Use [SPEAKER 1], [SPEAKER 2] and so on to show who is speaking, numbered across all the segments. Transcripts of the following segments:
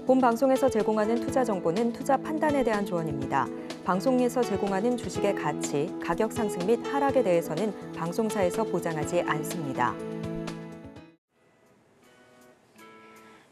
[SPEAKER 1] 본 방송에서 제공하는 투자 정보는 투자 판단에 대한 조언입니다. 방송에서 제공하는 주식의 가치, 가격 상승 및 하락에 대해서는 방송사에서 보장하지 않습니다.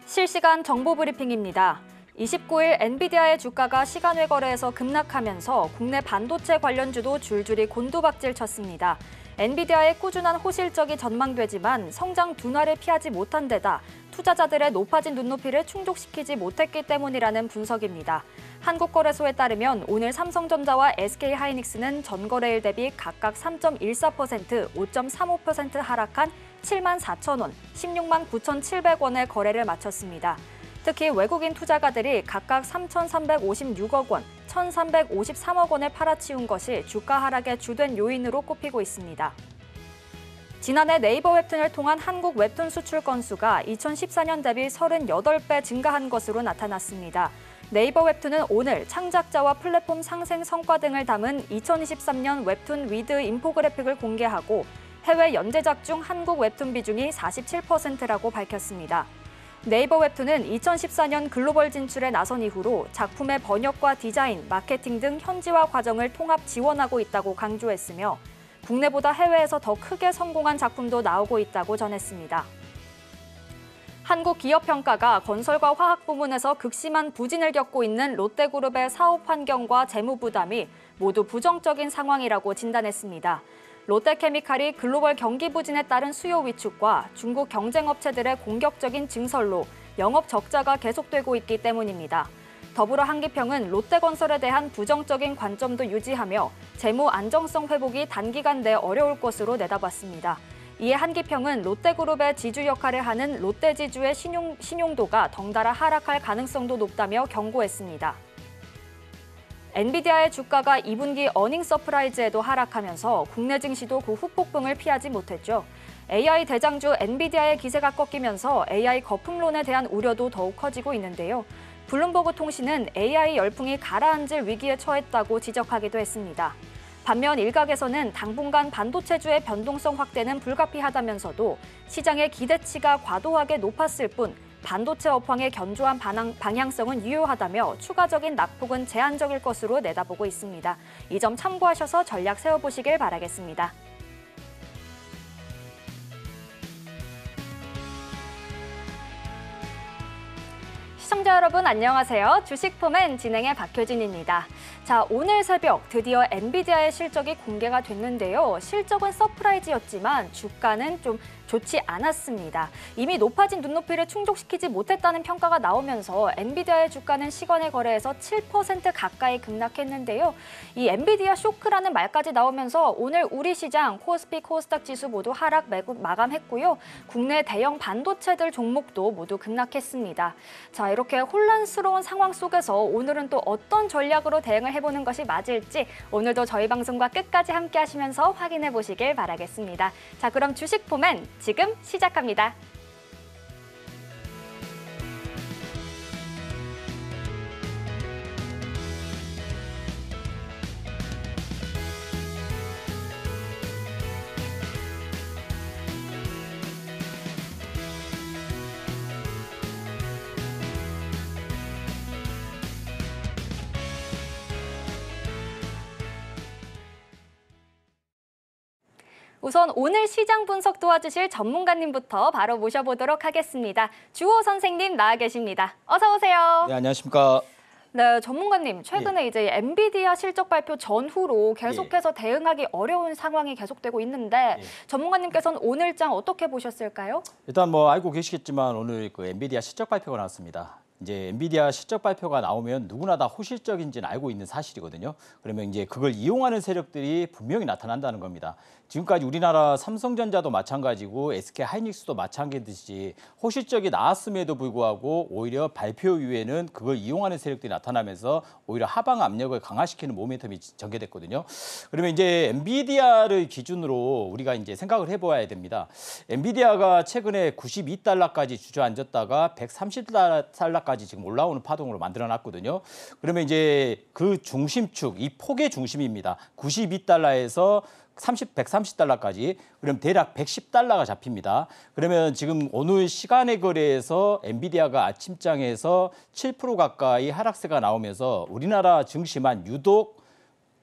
[SPEAKER 2] 실시간 정보 브리핑입니다. 29일 엔비디아의 주가가 시간외 거래에서 급락하면서 국내 반도체 관련주도 줄줄이 곤두박질 쳤습니다. 엔비디아의 꾸준한 호실적이 전망되지만 성장 둔화를 피하지 못한 데다 투자자들의 높아진 눈높이를 충족시키지 못했기 때문이라는 분석입니다. 한국거래소에 따르면 오늘 삼성전자와 SK하이닉스는 전거래일 대비 각각 3.14%, 5.35% 하락한 7만 4천 원, 16만 9,700원의 거래를 마쳤습니다. 특히 외국인 투자가들이 각각 3,356억 원, 1,353억 원을 팔아치운 것이 주가 하락의 주된 요인으로 꼽히고 있습니다. 지난해 네이버 웹툰을 통한 한국 웹툰 수출 건수가 2014년 대비 38배 증가한 것으로 나타났습니다. 네이버 웹툰은 오늘 창작자와 플랫폼 상생 성과 등을 담은 2023년 웹툰 위드 인포그래픽을 공개하고 해외 연재작 중 한국 웹툰 비중이 47%라고 밝혔습니다. 네이버 웹툰은 2014년 글로벌 진출에 나선 이후로 작품의 번역과 디자인, 마케팅 등 현지화 과정을 통합 지원하고 있다고 강조했으며 국내보다 해외에서 더 크게 성공한 작품도 나오고 있다고 전했습니다. 한국기업평가가 건설과 화학 부문에서 극심한 부진을 겪고 있는 롯데그룹의 사업 환경과 재무 부담이 모두 부정적인 상황이라고 진단했습니다. 롯데케미칼이 글로벌 경기 부진에 따른 수요 위축과 중국 경쟁업체들의 공격적인 증설로 영업 적자가 계속되고 있기 때문입니다. 더불어 한기평은 롯데건설에 대한 부정적인 관점도 유지하며 재무 안정성 회복이 단기간 내 어려울 것으로 내다봤습니다. 이에 한기평은 롯데그룹의 지주 역할을 하는 롯데지주의 신용도가 덩달아 하락할 가능성도 높다며 경고했습니다. 엔비디아의 주가가 2분기 어닝 서프라이즈에도 하락하면서 국내 증시도 그 후폭풍을 피하지 못했죠. AI 대장주 엔비디아의 기세가 꺾이면서 AI 거품론에 대한 우려도 더욱 커지고 있는데요. 블룸버그 통신은 AI 열풍이 가라앉을 위기에 처했다고 지적하기도 했습니다. 반면 일각에서는 당분간 반도체주의 변동성 확대는 불가피하다면서도 시장의 기대치가 과도하게 높았을 뿐 반도체 업황의 견조한 방향성은 유효하다며 추가적인 낙폭은 제한적일 것으로 내다보고 있습니다. 이 점 참고하셔서 전략 세워보시길 바라겠습니다. 시청자 여러분 안녕하세요. 주식포맨 진행의 박효진입니다. 자, 오늘 새벽 드디어 엔비디아의 실적이 공개가 됐는데요. 실적은 서프라이즈였지만 주가는 좀 좋지 않았습니다. 이미 높아진 눈높이를 충족시키지 못했다는 평가가 나오면서 엔비디아의 주가는 시간의 거래에서 7% 가까이 급락했는데요. 이 엔비디아 쇼크라는 말까지 나오면서 오늘 우리 시장 코스피 코스닥 지수 모두 하락 마감했고요. 국내 대형 반도체들 종목도 모두 급락했습니다. 자, 이렇게 혼란스러운 상황 속에서 오늘은 또 어떤 전략으로 대응을 해보는 것이 맞을지 오늘도 저희 방송과 끝까지 함께 하시면서 확인해 보시길 바라겠습니다. 자, 그럼 주식포맨 지금 시작합니다. 우선 오늘 시장 분석 도와주실 전문가님부터 바로 모셔보도록 하겠습니다. 주호 선생님 나와 계십니다. 어서 오세요.
[SPEAKER 3] 네, 안녕하십니까.
[SPEAKER 2] 네, 전문가님. 최근에 이제 엔비디아 실적 발표 전후로 계속해서 대응하기 어려운 상황이 계속되고 있는데 전문가님께서는 오늘장 어떻게 보셨을까요?
[SPEAKER 3] 일단 알고 계시겠지만 오늘 그 엔비디아 실적 발표가 나왔습니다. 이제 엔비디아 실적 발표가 나오면 누구나 다 호실적인지는 알고 있는 사실이거든요. 그러면 이제 그걸 이용하는 세력들이 분명히 나타난다는 겁니다. 지금까지 우리나라 삼성전자도 마찬가지고 SK하이닉스도 마찬가지듯이 호실적이 나왔음에도 불구하고 오히려 발표 이후에는 그걸 이용하는 세력들이 나타나면서 오히려 하방 압력을 강화시키는 모멘텀이 전개됐거든요. 그러면 이제 엔비디아를 기준으로 우리가 이제 생각을 해봐야 됩니다. 엔비디아가 최근에 $92까지 주저앉았다가 $130까지 $130달러까지 지금 올라오는 파동으로 만들어놨거든요. 그러면 이제 그 중심축, 이 폭의 중심입니다. $92에서 130달러까지, 그럼 대략 $110가 잡힙니다. 그러면 지금 오늘 시간의 거래에서 엔비디아가 아침장에서 7% 가까이 하락세가 나오면서 우리나라 증시만 유독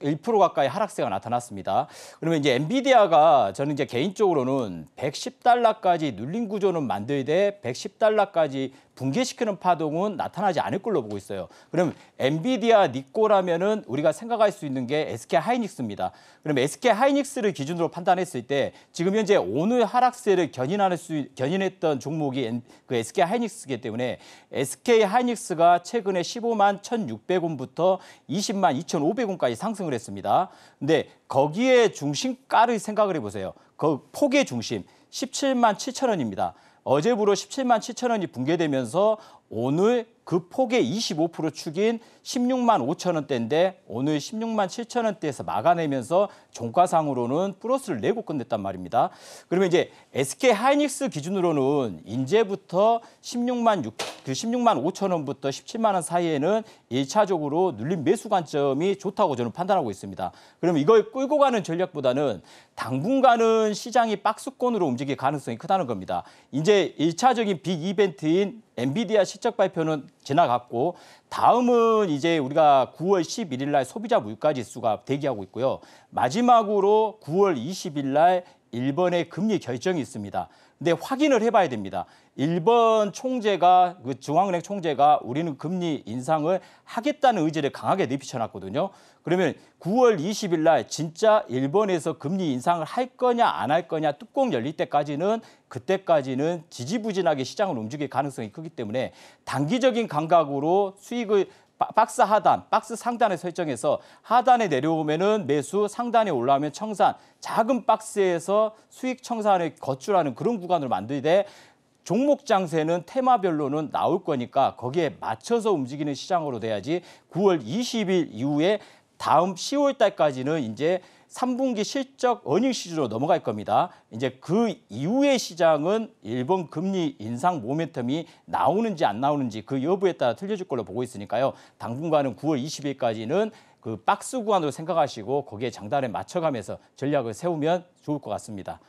[SPEAKER 3] 1% 가까이 하락세가 나타났습니다. 그러면 이제 엔비디아가 저는 이제 개인적으로는 $110까지 눌린 구조는 만들되 $110까지 붕괴시키는 파동은 나타나지 않을 걸로 보고 있어요. 그럼 엔비디아 니꼬라면은 우리가 생각할 수 있는 게 SK 하이닉스입니다. 그럼 SK 하이닉스를 기준으로 판단했을 때 지금 현재 오늘 하락세를 견인했던 종목이 그 SK 하이닉스이기 때문에 SK 하이닉스가 최근에 15만 1,600원부터 20만 2,500원까지 상승을 했습니다. 근데 거기에 중심가를 생각을 해보세요. 그 폭의 중심 17만 7천원입니다. 어제부로 17만 7천원이 붕괴되면서 오늘 그 폭의 25% 축인 16만 5천 원대인데 오늘 16만 7천 원대에서 막아내면서 종가상으로는 플러스를 내고 끝냈단 말입니다. 그러면 이제 SK 하이닉스 기준으로는 이제부터 16만 5천 원부터 17만 원 사이에는 1차적으로 눌린 매수 관점이 좋다고 저는 판단하고 있습니다. 그러면 이걸 끌고 가는 전략보다는 당분간은 시장이 박스권으로 움직일 가능성이 크다는 겁니다. 이제 1차적인 빅 이벤트인 엔비디아 실적 발표는 지나갔고 다음은 이제 우리가 9월 11일 날 소비자 물가 지수가 대기하고 있고요. 마지막으로 9월 20일 날 일본의 금리 결정이 있습니다. 근데 확인을 해봐야 됩니다. 일본 총재가 그 중앙은행 총재가 우리는 금리 인상을 하겠다는 의지를 강하게 내비쳐놨거든요. 그러면 9월 20일 날 진짜 일본에서 금리 인상을 할 거냐 안 할 거냐 뚜껑 열릴 때까지는 그때까지는 지지부진하게 시장을 움직일 가능성이 크기 때문에 단기적인 감각으로 수익을 박스 하단, 박스 상단에 설정해서 하단에 내려오면은 매수, 상단에 올라오면 청산, 작은 박스에서 수익 청산을 거출하는 그런 구간을 만들되 종목 장세는 테마별로는 나올 거니까 거기에 맞춰서 움직이는 시장으로 돼야지 9월 20일 이후에 다음 10월 달까지는 이제 3분기 실적 어닝 시즌으로 넘어갈 겁니다. 이제 그 이후의 시장은 일본 금리 인상 모멘텀이 나오는지 안 나오는지 그 여부에 따라 틀려질 걸로 보고 있으니까요. 당분간은 9월 20일까지는 그 박스 구간으로 생각하시고 거기에 장단에 맞춰가면서 전략을 세우면 좋을 것 같습니다.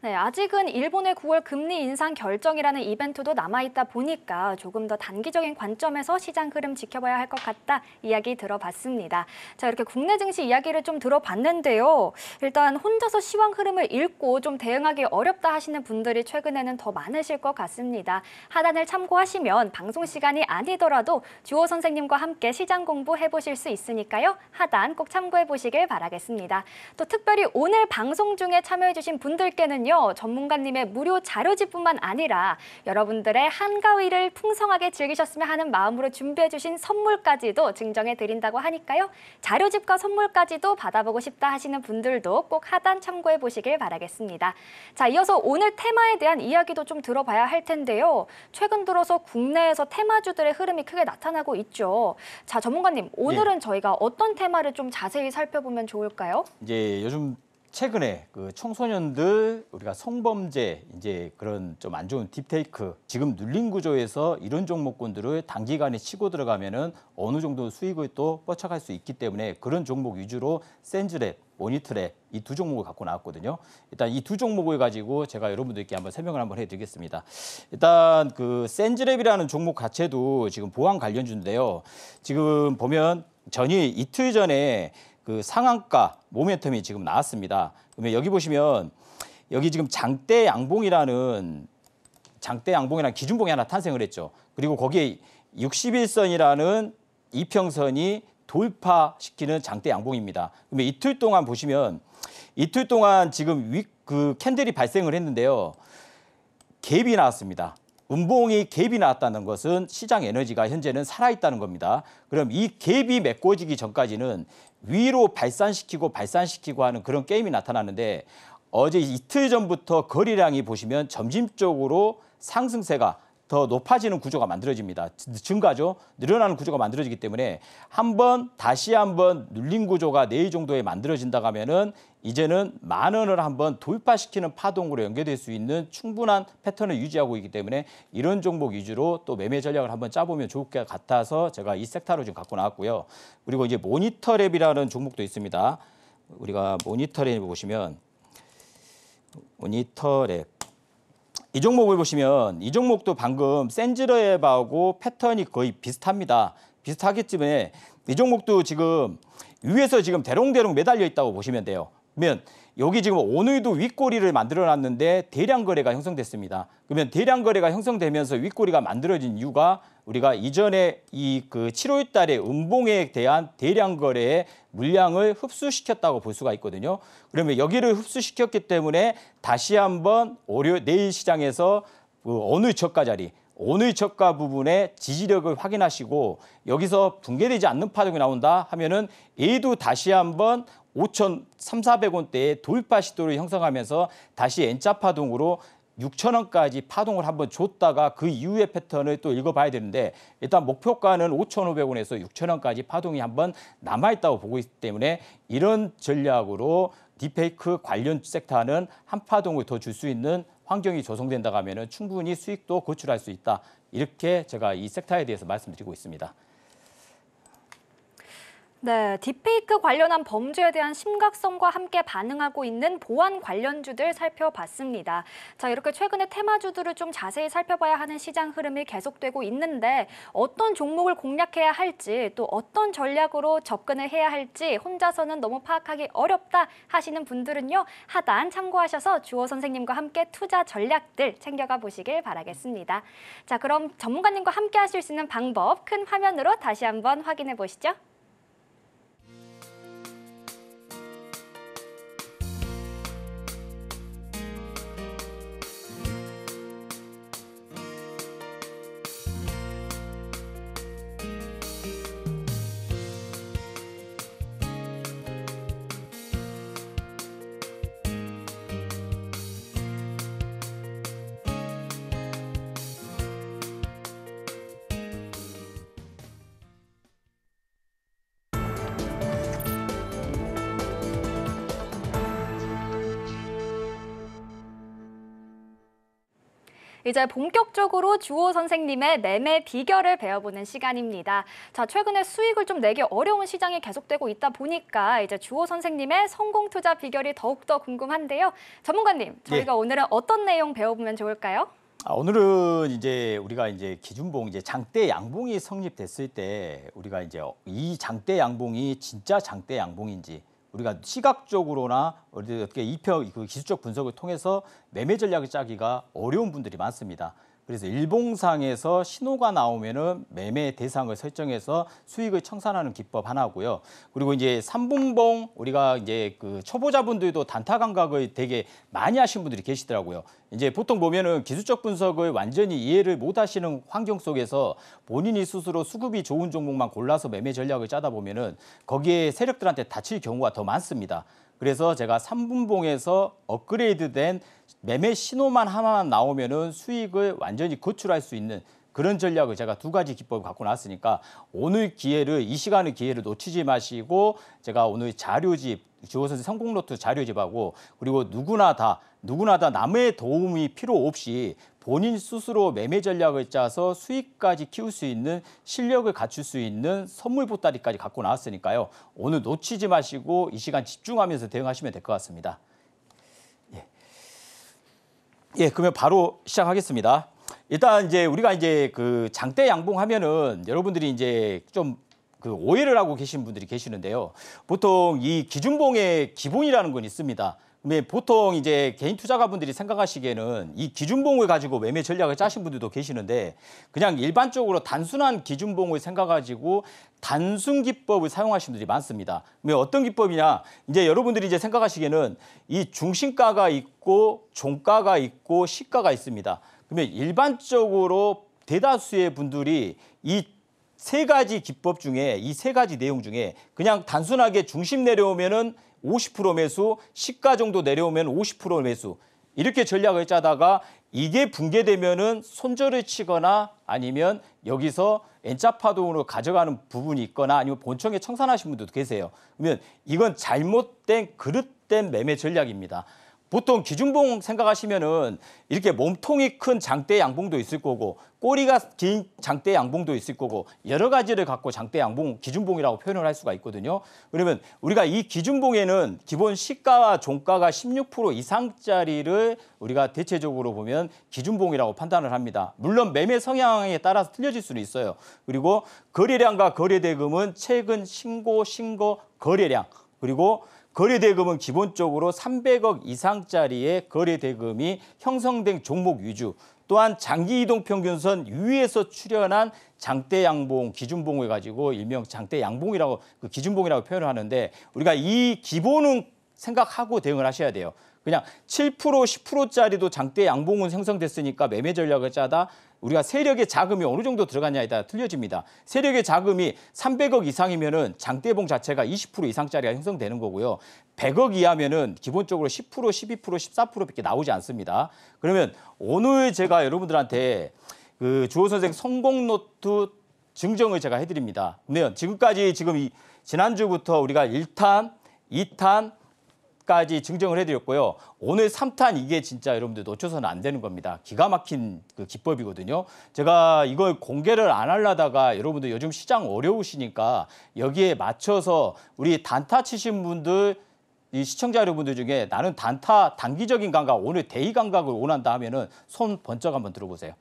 [SPEAKER 2] 네, 아직은 일본의 9월 금리 인상 결정이라는 이벤트도 남아있다 보니까 조금 더 단기적인 관점에서 시장 흐름 지켜봐야 할 것 같다 이야기 들어봤습니다. 자, 이렇게 국내 증시 이야기를 좀 들어봤는데요. 일단 혼자서 시황 흐름을 읽고 좀 대응하기 어렵다 하시는 분들이 최근에는 더 많으실 것 같습니다. 하단을 참고하시면 방송 시간이 아니더라도 주호 선생님과 함께 시장 공부해보실 수 있으니까요. 하단 꼭 참고해보시길 바라겠습니다. 또 특별히 오늘 방송 중에 참여해주신 분들께는요. 전문가님의 무료 자료집뿐만 아니라 여러분들의 한가위를 풍성하게 즐기셨으면 하는 마음으로 준비해주신 선물까지도 증정해드린다고 하니까요. 자료집과 선물까지도 받아보고 싶다 하시는 분들도 꼭 하단 참고해보시길 바라겠습니다. 자, 이어서 오늘 테마에 대한 이야기도 좀 들어봐야 할 텐데요. 최근 들어서 국내에서 테마주들의 흐름이 크게 나타나고 있죠. 자, 전문가님, 오늘은 저희가 어떤 테마를 좀 자세히 살펴보면 좋을까요?
[SPEAKER 3] 이제 요즘 최근에 그 청소년들 우리가 성범죄 이제 그런 좀 안 좋은 딥테이크 지금 눌린 구조에서 이런 종목군들을 단기간에 치고 들어가면은 어느 정도 수익을 또 뻗쳐갈 수 있기 때문에 그런 종목 위주로 센즈랩, 모니터랩 이 두 종목을 갖고 나왔거든요. 일단 이 두 종목을 가지고 제가 여러분들께 한번 설명을 한번 해드리겠습니다. 일단 그 센즈랩이라는 종목 자체도 지금 보안 관련주인데요. 지금 보면 전일 이틀 전에 그 상한가 모멘텀이 지금 나왔습니다. 그러면 여기 보시면 여기 지금 장대 양봉이라는 기준봉이 하나 탄생을 했죠. 그리고 거기에 61선이라는 이평선이 돌파시키는 장대 양봉입니다. 그러면 이틀 동안 보시면 이틀 동안 지금 그 캔들이 발생을 했는데요. 갭이 나왔습니다. 음봉이 갭이 나왔다는 것은 시장 에너지가 현재는 살아있다는 겁니다. 그럼 이 갭이 메꿔지기 전까지는 위로 발산시키고 하는 그런 게임이 나타나는데 어제 이틀 전부터 거래량이 보시면 점진적으로 상승세가 더 높아지는 구조가 만들어집니다. 증가죠. 늘어나는 구조가 만들어지기 때문에 다시 한번 눌린 구조가 내일 정도에 만들어진다고 하면은 이제는 10,000원을 한번 돌파시키는 파동으로 연계될 수 있는 충분한 패턴을 유지하고 있기 때문에 이런 종목 위주로 또 매매 전략을 한번 짜보면 좋을 것 같아서 제가 이 섹터로 지금 갖고 나왔고요. 그리고 이제 모니터랩이라는 종목도 있습니다. 우리가 모니터랩 보시면 모니터랩 이 종목을 보시면 이 종목도 방금 센즈랩하고 패턴이 거의 비슷합니다. 비슷하겠지만 이 종목도 지금 위에서 지금 대롱대롱 매달려 있다고 보시면 돼요. 그러면 여기 지금 오늘도 윗꼬리를 만들어놨는데 대량 거래가 형성됐습니다. 그러면 대량 거래가 형성되면서 윗꼬리가 만들어진 이유가 우리가 이전에 이 그 7월 달에 음봉에 대한 대량 거래의 물량을 흡수시켰다고 볼 수가 있거든요. 그러면 여기를 흡수시켰기 때문에 다시 한번 내일 시장에서 오늘 저가 자리, 오늘 저가 부분의 지지력을 확인하시고 여기서 붕괴되지 않는 파동이 나온다 하면은 얘도 다시 한번 5,300~400원대의 돌파 시도를 형성하면서 다시 N자 파동으로 6,000원까지 파동을 한번 줬다가 그 이후의 패턴을 또 읽어봐야 되는데 일단 목표가는 5,500원에서 6,000원까지 파동이 한번 남아있다고 보고 있기 때문에 이런 전략으로 딥페이크 관련 섹터는 한 파동을 더 줄 수 있는 환경이 조성된다고 하면 충분히 수익도 고출할 수 있다. 이렇게 제가 이 섹터에 대해서 말씀드리고 있습니다.
[SPEAKER 2] 네, 딥페이크 관련한 범죄에 대한 심각성과 함께 반응하고 있는 보안 관련주들 살펴봤습니다. 자, 이렇게 최근에 테마주들을 좀 자세히 살펴봐야 하는 시장 흐름이 계속되고 있는데 어떤 종목을 공략해야 할지 또 어떤 전략으로 접근을 해야 할지 혼자서는 너무 파악하기 어렵다 하시는 분들은요. 하단 참고하셔서 주호 선생님과 함께 투자 전략들 챙겨가 보시길 바라겠습니다. 자, 그럼 전문가님과 함께 하실 수 있는 방법 큰 화면으로 다시 한번 확인해 보시죠. 이제 본격적으로 주호 선생님의 매매 비결을 배워보는 시간입니다. 자, 최근에 수익을 좀 내기 어려운 시장이 계속되고 있다 보니까 이제 주호 선생님의 성공 투자 비결이 더욱더 궁금한데요. 전문가님, 저희가 오늘은 어떤 내용 배워보면 좋을까요?
[SPEAKER 3] 오늘은 이제 우리가 이제 기준봉 이제 장대 양봉이 성립됐을 때 우리가 이제 이 장대 양봉이 진짜 장대 양봉인지 우리가 시각적으로나 어떻게 그 기술적 분석을 통해서 매매 전략을 짜기가 어려운 분들이 많습니다. 그래서 일봉상에서 신호가 나오면은 매매 대상을 설정해서 수익을 청산하는 기법 하나고요. 그리고 이제 3분봉 우리가 이제 그 초보자분들도 단타 감각을 되게 많이 하신 분들이 계시더라고요. 이제 보통 보면은 기술적 분석을 완전히 이해를 못 하시는 환경 속에서 본인이 스스로 수급이 좋은 종목만 골라서 매매 전략을 짜다 보면은 거기에 세력들한테 다칠 경우가 더 많습니다. 그래서 제가 3분봉에서 업그레이드된 매매 신호만 하나만 나오면은 수익을 완전히 거출할 수 있는 그런 전략을 제가 2가지 기법을 갖고 나왔으니까 오늘 기회를 이 시간의 기회를 놓치지 마시고 제가 오늘 자료집 주호 선생 성공노트 자료집하고 그리고 누구나 다 남의 도움이 필요 없이 본인 스스로 매매 전략을 짜서 수익까지 키울 수 있는 실력을 갖출 수 있는 선물 보따리까지 갖고 나왔으니까요. 오늘 놓치지 마시고 이 시간 집중하면서 대응하시면 될 것 같습니다. 그러면 바로 시작하겠습니다. 일단 이제 우리가 이제 그 장대 양봉하면은 여러분들이 이제 좀 그 오해를 하고 계신 분들이 계시는데요. 보통 이 기준봉의 기본이라는 건 있습니다. 근데 보통 이제 개인 투자가분들이 생각하시기에는 이 기준봉을 가지고 매매 전략을 짜신 분들도 계시는데 그냥 일반적으로 단순한 기준봉을 생각하시고 단순 기법을 사용하시는 분들이 많습니다. 어떤 기법이냐? 이제 여러분들이 이제 생각하시기에는 이 중심가가 있고 종가가 있고 시가가 있습니다. 그러면 일반적으로 대다수의 분들이 이 3가지 기법 중에 이 3가지 내용 중에 그냥 단순하게 중심 내려오면은 50% 매수, 시가 정도 내려오면 50% 매수 이렇게 전략을 짜다가 이게 붕괴되면은 손절을 치거나 아니면 여기서 N자파동으로 가져가는 부분이 있거나 아니면 본청에 청산하신 분들도 계세요. 그러면 이건 잘못된 그릇된 매매 전략입니다. 보통 기준봉 생각하시면은 이렇게 몸통이 큰 장대 양봉도 있을 거고 꼬리가 긴 장대 양봉도 있을 거고 여러 가지를 갖고 장대 양봉, 기준봉이라고 표현을 할 수가 있거든요. 그러면 우리가 이 기준봉에는 기본 시가와 종가가 16% 이상짜리를 우리가 대체적으로 보면 기준봉이라고 판단을 합니다. 물론 매매 성향에 따라서 틀려질 수는 있어요. 그리고 거래량과 거래대금은 최근 신고 거래량 그리고 거래대금은 기본적으로 300억 이상짜리의 거래대금이 형성된 종목 위주, 또한 장기이동평균선 위에서 출현한 장대양봉, 기준봉을 가지고 일명 장대양봉이라고 기준봉이라고 표현을 하는데 우리가 이 기본은 생각하고 대응을 하셔야 돼요. 그냥 7%, 10%짜리도 장대양봉은 형성됐으니까 매매 전략을 짜다 우리가 세력의 자금이 어느 정도 들어갔냐에 따라 틀려집니다. 세력의 자금이 300억 이상이면은 장대봉 자체가 20% 이상짜리가 형성되는 거고요. 100억 이하면은 기본적으로 10%, 12%, 14%밖에 나오지 않습니다. 그러면 오늘 제가 여러분들한테 주호 선생 성공 노트 증정을 제가 해드립니다. 근데 지금까지 지난주부터 우리가 1탄, 2탄 까지 증정을 해드렸고요. 오늘 3탄 이게 진짜 여러분들 놓쳐서는 안 되는 겁니다. 기가 막힌 기법이거든요. 제가 이걸 공개를 안 하려다가 여러분들 요즘 시장 어려우시니까 여기에 맞춰서 우리 단타 치신 분들 이 시청자 여러분들 중에 나는 단타 단기적인 감각 오늘 데이 감각을 원한다 하면은 손 번쩍 한번 들어보세요.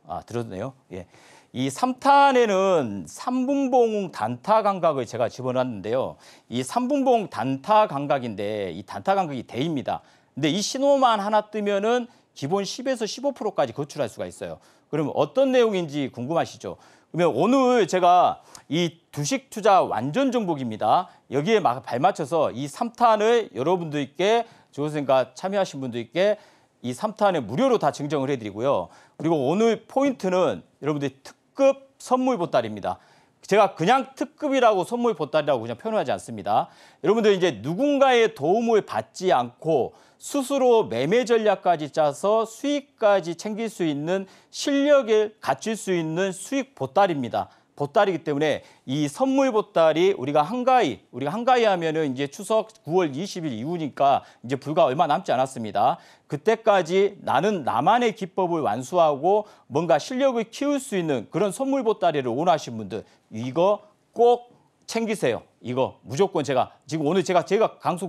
[SPEAKER 3] 아 들었네요. 예. 이 3탄에는 3분봉 단타 감각을 제가 집어넣었는데요. 이 3분봉 단타 감각인데 이 단타 감각이 대입니다. 근데 이 신호만 하나 뜨면은 기본 10에서 15%까지 거출할 수가 있어요. 그럼 어떤 내용인지 궁금하시죠? 그러면 오늘 제가 이 주식 투자 완전 정복입니다. 여기에 발맞춰서 이 3탄을 여러분들께 조선생과 참여하신 분들께 이 3탄에 무료로 다 증정을 해드리고요. 그리고 오늘 포인트는 여러분들 특급 선물 보따리입니다. 제가 그냥 특급이라고 선물 보따리라고 그냥 표현하지 않습니다. 여러분들 이제 누군가의 도움을 받지 않고 스스로 매매 전략까지 짜서 수익까지 챙길 수 있는 실력을 갖출 수 있는 수익 보따리입니다. 보따리이기 때문에 이 선물 보따리 우리가 한가위 하면은 이제 추석 9월 20일 이후니까 이제 불과 얼마 남지 않았습니다. 그때까지 나는 나만의 기법을 완수하고 뭔가 실력을 키울 수 있는 그런 선물 보따리를 원하시는 분들 이거 꼭 챙기세요. 이거 무조건 제가 지금 오늘 제가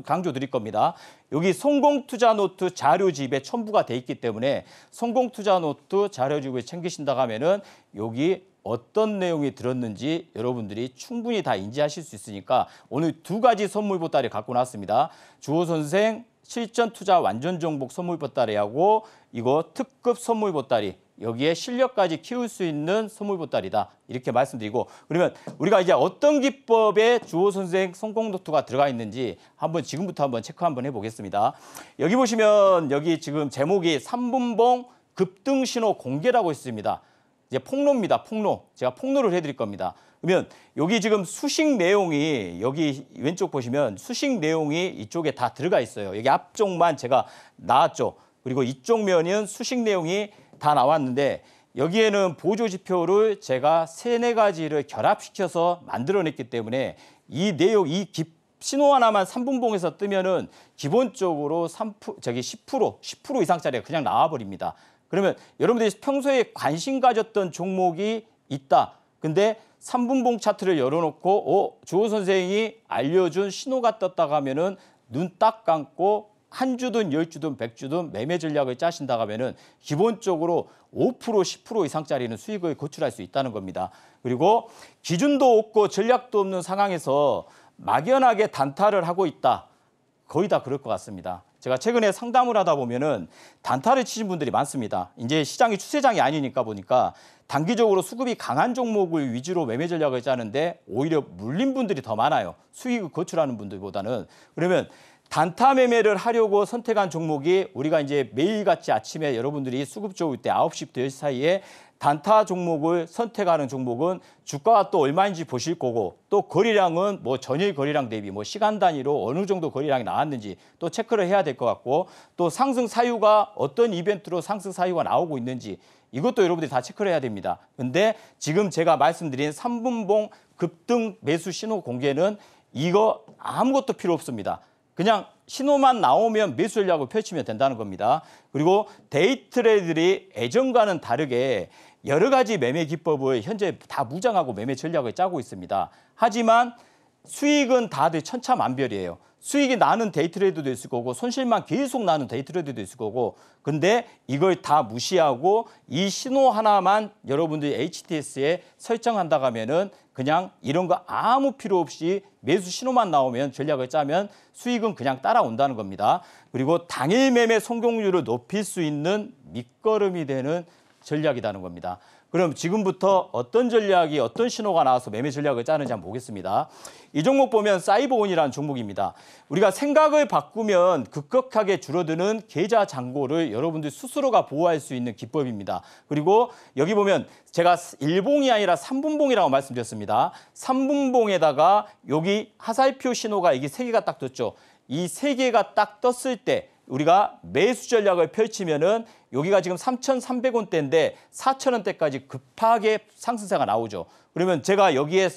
[SPEAKER 3] 강조 드릴 겁니다. 여기 성공투자 노트 자료집에 첨부가 돼 있기 때문에 성공투자 노트 자료집을 챙기신다고 하면은 여기 어떤 내용이 들었는지 여러분들이 충분히 다 인지하실 수 있으니까 오늘 두 가지 선물 보따리 갖고 나왔습니다. 주호 선생 실전 투자 완전 정복 선물 보따리하고 이거 특급 선물 보따리 여기에 실력까지 키울 수 있는 선물 보따리다 이렇게 말씀드리고 그러면 우리가 이제 어떤 기법에 주호 선생 성공 노트가 들어가 있는지 지금부터 한번 체크 한번 해보겠습니다. 여기 보시면 여기 지금 제목이 3분봉 급등 신호 공개라고 있습니다. 이제 폭로입니다. 폭로. 제가 폭로를 해드릴 겁니다. 그러면 여기 지금 수식 내용이 여기 왼쪽 보시면 수식 내용이 이쪽에 다 들어가 있어요. 여기 앞쪽만 제가 나왔죠. 그리고 이쪽 면은 수식 내용이 다 나왔는데 여기에는 보조 지표를 제가 3-4가지를 결합시켜서 만들어냈기 때문에 이 내용, 신호 하나만 3분봉에서 뜨면은 기본적으로 10% 이상짜리가 그냥 나와버립니다. 그러면 여러분들이 평소에 관심 가졌던 종목이 있다. 근데 3분봉 차트를 열어놓고 주호 선생이 알려준 신호가 떴다고 하면은 눈 딱 감고 한 주든 10주든 100주든 매매 전략을 짜신다고 하면은 기본적으로 5%, 10% 이상짜리는 수익을 거출할 수 있다는 겁니다. 그리고 기준도 없고 전략도 없는 상황에서 막연하게 단타를 하고 있다. 거의 다 그럴 것 같습니다. 제가 최근에 상담을 하다 보면은 단타를 치신 분들이 많습니다. 이제 시장이 추세장이 아니니까 보니까 단기적으로 수급이 강한 종목을 위주로 매매 전략을 짜는데 오히려 물린 분들이 더 많아요. 수익을 거출하는 분들보다는. 그러면 단타 매매를 하려고 선택한 종목이 우리가 이제 매일같이 아침에 여러분들이 수급 좋을 때 9시부터 10시 사이에 단타 종목을 선택하는 종목은 주가가 또 얼마인지 보실 거고 또 거래량은 뭐 전일 거래량 대비 뭐 시간 단위로 어느 정도 거래량이 나왔는지 또 체크를 해야 될 것 같고 또 상승 사유가 어떤 이벤트로 상승 사유가 나오고 있는지 이것도 여러분들이 다 체크를 해야 됩니다. 근데 지금 제가 말씀드린 3분봉 급등 매수 신호 공개는 이거 아무것도 필요 없습니다. 그냥 신호만 나오면 매수 전략을 펼치면 된다는 겁니다. 그리고 데이 트레이더들이 예전과는 다르게 여러 가지 매매 기법을 현재 다 무장하고 매매 전략을 짜고 있습니다. 하지만 수익은 다들 천차만별이에요. 수익이 나는 데이 트레이더도 있을 거고 손실만 계속 나는 데이 트레이더도 있을 거고 근데 이걸 다 무시하고 이 신호 하나만 여러분들이 HTS에 설정한다고 하면은 그냥 이런 거 아무 필요 없이 매수 신호만 나오면 전략을 짜면 수익은 그냥 따라온다는 겁니다. 그리고 당일 매매 성공률을 높일 수 있는 밑거름이 되는 전략이라는 겁니다. 그럼 지금부터 어떤 전략이 어떤 신호가 나와서 매매 전략을 짜는지 한번 보겠습니다. 이 종목 보면 사이버온이라는 종목입니다. 우리가 생각을 바꾸면 급격하게 줄어드는 계좌 잔고를 여러분들 스스로가 보호할 수 있는 기법입니다. 그리고 여기 보면 제가 1봉이 아니라 3분봉이라고 말씀드렸습니다. 3분봉에다가 여기 화살표 신호가 이게 3개가 딱 떴죠. 이 3개가 딱 떴을 때 우리가 매수 전략을 펼치면은 여기가 지금 3,300원대인데 4,000원대까지 급하게 상승세가 나오죠. 그러면 제가 여기에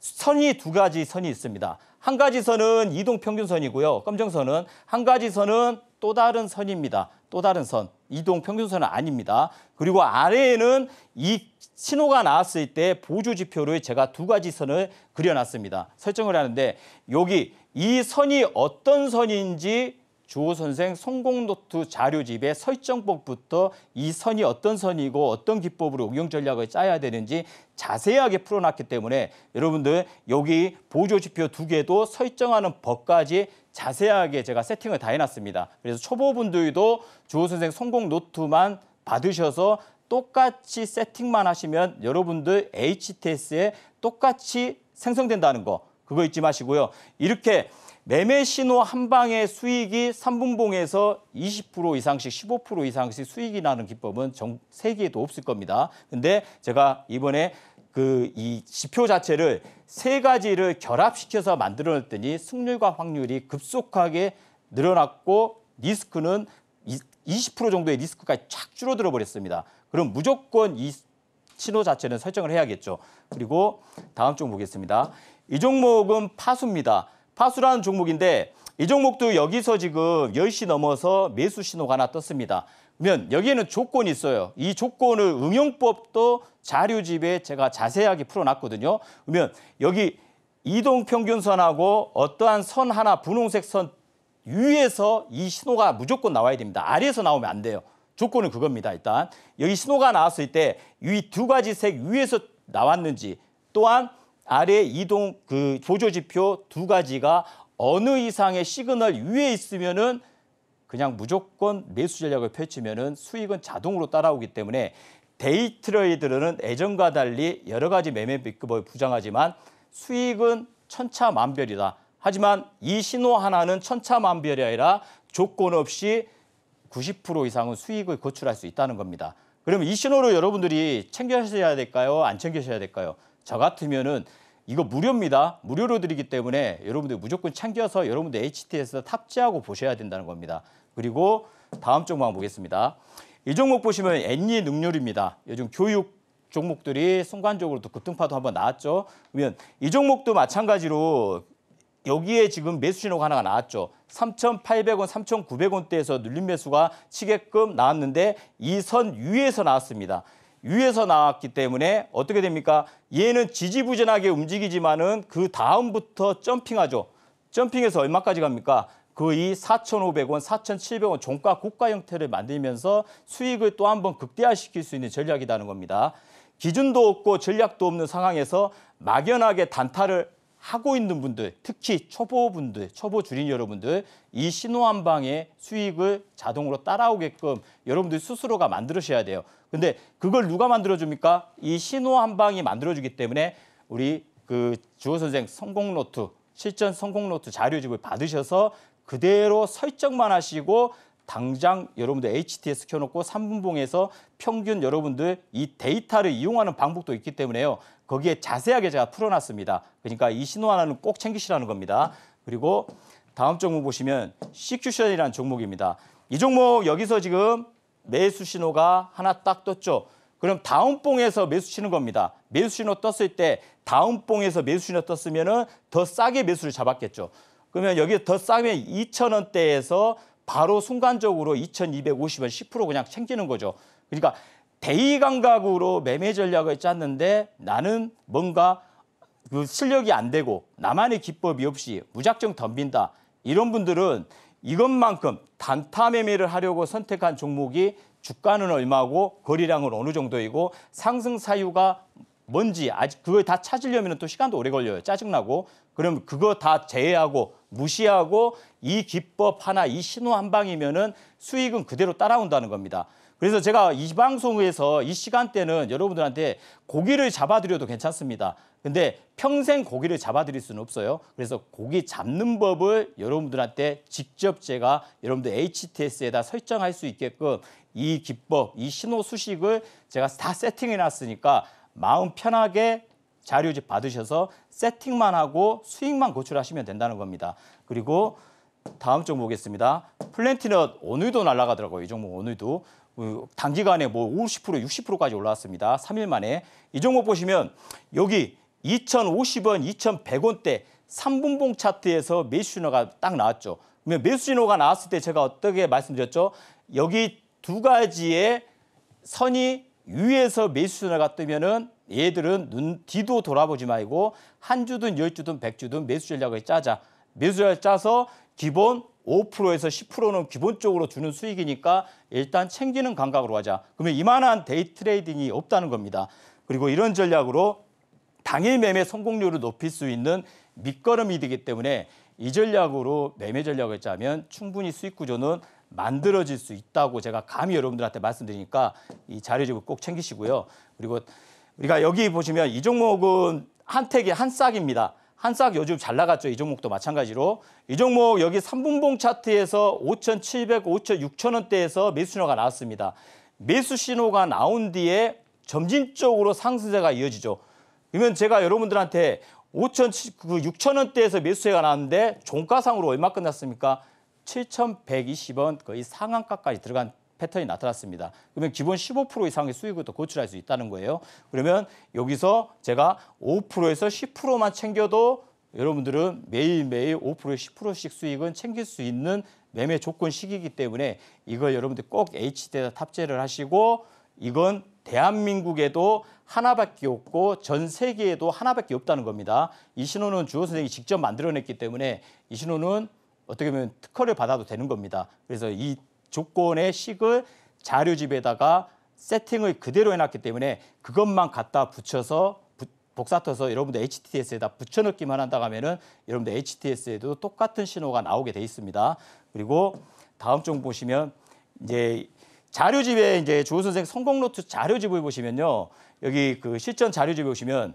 [SPEAKER 3] 선이 두 가지 선이 있습니다. 한 가지 선은 이동평균선이고요. 검정선은 한 가지 선은 또 다른 선입니다. 또 다른 선. 이동평균선은 아닙니다. 그리고 아래에는 이 신호가 나왔을 때 보조지표를 제가 두 가지 선을 그려놨습니다. 설정을 하는데 여기 이 선이 어떤 선인지 주호 선생 성공노트 자료집의 설정법부터 이 선이 어떤 선이고 어떤 기법으로 응용 전략을 짜야 되는지 자세하게 풀어놨기 때문에 여러분들 여기 보조지표 2개도 설정하는 법까지 자세하게 제가 세팅을 다 해놨습니다. 그래서 초보분들도 주호 선생 성공노트만 받으셔서 똑같이 세팅만 하시면 여러분들 HTS에 똑같이 생성된다는 거 그거 잊지 마시고요. 이렇게 매매 신호 한 방의 수익이 3분봉에서 20% 이상씩 15% 이상씩 수익이 나는 기법은 세계에도 없을 겁니다. 근데 제가 이번에 이 지표 자체를 3가지를 결합시켜서 만들어냈더니 승률과 확률이 급속하게 늘어났고 리스크는 20% 정도의 리스크까지 쫙 줄어들어 버렸습니다. 그럼 무조건 이 신호 자체는 설정을 해야겠죠. 그리고 다음 종목 보겠습니다. 이 종목은 파수입니다. 파수라는 종목인데 이 종목도 여기서 지금 10시 넘어서 매수 신호가 하나 떴습니다. 그러면 여기에는 조건이 있어요. 이 조건을 응용법도 자료집에 제가 자세하게 풀어놨거든요. 그러면 여기 이동평균선하고 어떠한 선 하나 분홍색 선 위에서 이 신호가 무조건 나와야 됩니다. 아래에서 나오면 안 돼요. 조건은 그겁니다. 일단 여기 신호가 나왔을 때 이 2가지 색 위에서 나왔는지 또한 아래 이동 보조지표 2가지가 어느 이상의 시그널 위에 있으면은 그냥 무조건 매수 전략을 펼치면은 수익은 자동으로 따라오기 때문에 데이 트레이더는 예전과 달리 여러 가지 매매 비법을 부정하지만 수익은 천차만별이다. 하지만 이 신호 하나는 천차만별이 아니라 조건 없이 90% 이상은 수익을 거출할 수 있다는 겁니다. 그러면 이 신호를 여러분들이 챙겨셔야 될까요? 안 챙겨셔야 될까요? 저 같으면은 이거 무료입니다. 무료로 드리기 때문에 여러분들 무조건 챙겨서 여러분들 HTS에 탑재하고 보셔야 된다는 겁니다. 그리고 다음 종목 한번 보겠습니다. 이 종목 보시면 엔리 능률입니다. 요즘 교육 종목들이 순간적으로 또 급등파도 한번 나왔죠. 그러면 이 종목도 마찬가지로 여기에 지금 매수 신호가 하나가 나왔죠. 3,800원, 3,900원대에서 눌림 매수가 치게끔 나왔는데 이 선 위에서 나왔습니다. 위에서 나왔기 때문에 어떻게 됩니까? 얘는 지지부진하게 움직이지만은 그 다음부터 점핑하죠. 점핑해서 얼마까지 갑니까? 거의 4,500원, 4,700원 종가 고가 형태를 만들면서 수익을 또 한 번 극대화시킬 수 있는 전략이라는 겁니다. 기준도 없고 전략도 없는 상황에서 막연하게 단타를 하고 있는 분들, 특히 초보분들, 초보 주린 여러분들 이 신호 한 방에 수익을 자동으로 따라오게끔 여러분들 스스로가 만들으셔야 돼요. 근데 그걸 누가 만들어줍니까? 이 신호 한 방이 만들어주기 때문에 우리 주호 선생 성공노트, 실전 성공노트 자료집을 받으셔서 그대로 설정만 하시고 당장 여러분들 HTS 켜놓고 3분봉에서 평균 여러분들 이 데이터를 이용하는 방법도 있기 때문에요. 거기에 자세하게 제가 풀어놨습니다. 그러니까 이 신호 하나는 꼭 챙기시라는 겁니다. 그리고 다음 종목 보시면 CQ션이라는 종목입니다. 이 종목 여기서 지금 매수 신호가 하나 딱 떴죠. 그럼 다음 봉에서 매수 치는 겁니다. 매수 신호 떴을 때 다음 봉에서 매수 신호 떴으면은 더 싸게 매수를 잡았겠죠. 그러면 여기 더 싸면 2,000원대에서 바로 순간적으로 2,250원 10% 그냥 챙기는 거죠. 그러니까 대의 감각으로 매매 전략을 짰는데 나는 뭔가 그 실력이 안 되고 나만의 기법이 없이 무작정 덤빈다. 이런 분들은 이것만큼 단타 매매를 하려고 선택한 종목이 주가는 얼마고 거래량은 어느 정도이고 상승 사유가 뭔지 아직 그걸 다 찾으려면 또 시간도 오래 걸려요. 짜증나고. 그럼 그거 다 제외하고 무시하고 이 기법 하나, 이 신호 한 방이면은 수익은 그대로 따라온다는 겁니다. 그래서 제가 이 방송에서 이 시간대는 여러분들한테 고기를 잡아드려도 괜찮습니다. 근데 평생 고기를 잡아드릴 수는 없어요. 그래서 고기 잡는 법을 여러분들한테 직접 제가 여러분들 HTS에다 설정할 수 있게끔 이 기법, 이 신호 수식을 제가 다 세팅해 놨으니까 마음 편하게 자료집 받으셔서 세팅만 하고 수익만 고출하시면 된다는 겁니다. 그리고 다음 종목 보겠습니다. 플랜티넛 오늘도 날아가더라고요. 이 종목 오늘도. 단기간에 뭐 50%, 60%까지 올라왔습니다. 3일 만에. 이 종목 보시면 여기 2,050원, 2,100원대 3분봉 차트에서 매수 신호가 딱 나왔죠. 그러면 매수 신호가 나왔을 때 제가 어떻게 말씀드렸죠? 여기 두 가지의 선이 위에서 매수 신호가 뜨면은 얘들은 눈 뒤도 돌아보지 말고 한 주든 10주든 100주든 매수 전략을 짜자. 매수 전략을 짜서 기본 5%에서 10%는 기본적으로 주는 수익이니까 일단 챙기는 감각으로 하자. 그러면 이만한 데이 트레이딩이 없다는 겁니다. 그리고 이런 전략으로 당일 매매 성공률을 높일 수 있는 밑거름이 되기 때문에 이 전략으로 매매 전략을 짜면 충분히 수익 구조는 만들어질 수 있다고 제가 감히 여러분들한테 말씀드리니까 이 자료집을 꼭 챙기시고요. 그리고 우리가 여기 보시면 이 종목은 한택의 한 싹입니다. 한 싹 요즘 잘 나갔죠. 이 종목도 마찬가지로. 이 종목 여기 3분봉 차트에서 5,700, 5,600원대에서 매수 신호가 나왔습니다. 매수 신호가 나온 뒤에 점진적으로 상승세가 이어지죠. 그러면 제가 여러분들한테 6,000원대에서 매수세가 나왔는데 종가상으로 얼마 끝났습니까? 7,120원 거의 상한가까지 들어간 패턴이 나타났습니다. 그러면 기본 15% 이상의 수익을 또 고출할 수 있다는 거예요. 그러면 여기서 제가 5%에서 10%만 챙겨도 여러분들은 매일매일 5%, 10%씩 수익은 챙길 수 있는 매매 조건식이기 때문에 이걸 여러분들 꼭 HT에다 탑재를 하시고 이건 대한민국에도 하나밖에 없고 전 세계에도 하나밖에 없다는 겁니다. 이 신호는 주호 선생님이 직접 만들어냈기 때문에 이 신호는 어떻게 보면 특허를 받아도 되는 겁니다. 그래서 이 조건의 식을 자료집에다가 세팅을 그대로 해놨기 때문에 그것만 갖다 붙여서 복사터서 여러분들 HTS에다 붙여넣기만 한다고 하면은 여러분들 HTS에도 똑같은 신호가 나오게 돼 있습니다. 그리고 다음 종 보시면 이제 자료집에 이제 주호 선생 성공 노트 자료집을 보시면요. 여기 그 실전 자료집에 보시면